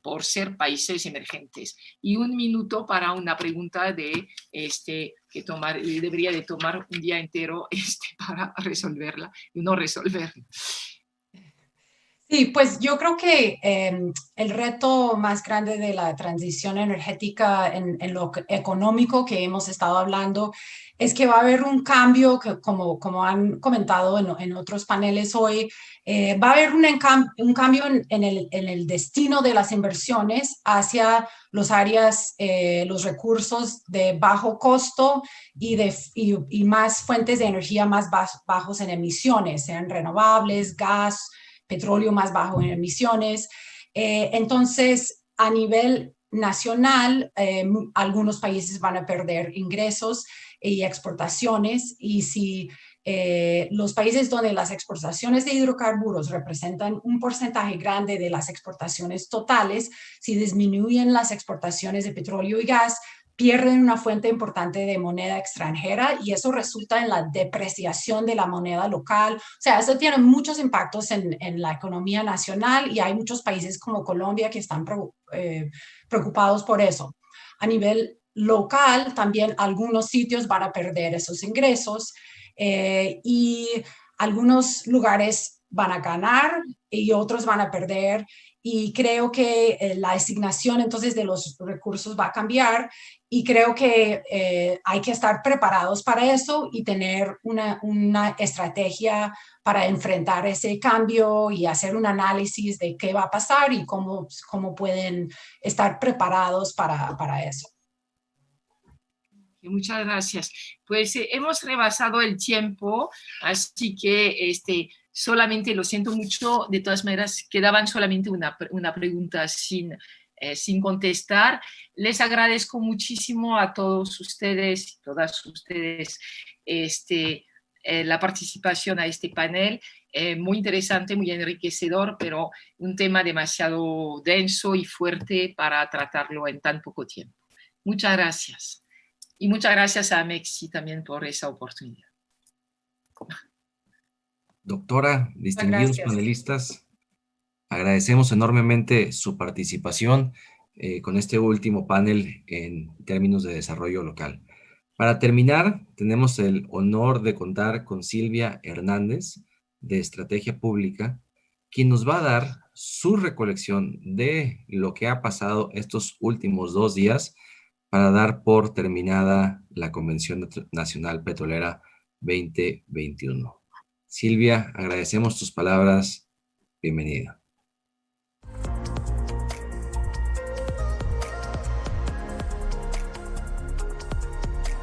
[SPEAKER 2] por ser países emergentes? Y un minuto para una pregunta que debería de tomar un día entero para resolverla y no resolverla.
[SPEAKER 6] Sí, pues yo creo que el reto más grande de la transición energética en lo económico que hemos estado hablando es que va a haber un cambio, que, como han comentado en otros paneles hoy, va a haber un cambio en el destino de las inversiones hacia los áreas, los recursos de bajo costo y más fuentes de energía más bajos en emisiones, sean renovables, gas, petróleo más bajo en emisiones. Entonces, a nivel nacional, algunos países van a perder ingresos y exportaciones, y si los países donde las exportaciones de hidrocarburos representan un porcentaje grande de las exportaciones totales, si disminuyen las exportaciones de petróleo y gas, pierden una fuente importante de moneda extranjera, y eso resulta en la depreciación de la moneda local. O sea, eso tiene muchos impactos en la economía nacional, y hay muchos países como Colombia que están preocupados por eso. A nivel local, también algunos sitios van a perder esos ingresos, y algunos lugares van a ganar y otros van a perder. Y creo que la asignación entonces de los recursos va a cambiar, y creo que hay que estar preparados para eso y tener una estrategia para enfrentar ese cambio y hacer un análisis de qué va a pasar y cómo pueden estar preparados para eso.
[SPEAKER 2] Muchas gracias. Pues hemos rebasado el tiempo, así que solamente lo siento mucho. De todas maneras, quedaban solamente una pregunta sin contestar. Les agradezco muchísimo a todos ustedes y todas ustedes la participación a este panel. Muy interesante, muy enriquecedor, pero un tema demasiado denso y fuerte para tratarlo en tan poco tiempo. Muchas gracias. Y muchas gracias a Mexi también por esa oportunidad.
[SPEAKER 1] Doctora, distinguidos panelistas, Agradecemos enormemente su participación con este último panel en términos de desarrollo local. Para terminar, tenemos el honor de contar con Silvia Hernández, de Estrategia Pública, quien nos va a dar su recolección de lo que ha pasado estos últimos 2 días para dar por terminada la Convención Nacional Petrolera 2021. Silvia, agradecemos tus palabras. Bienvenida.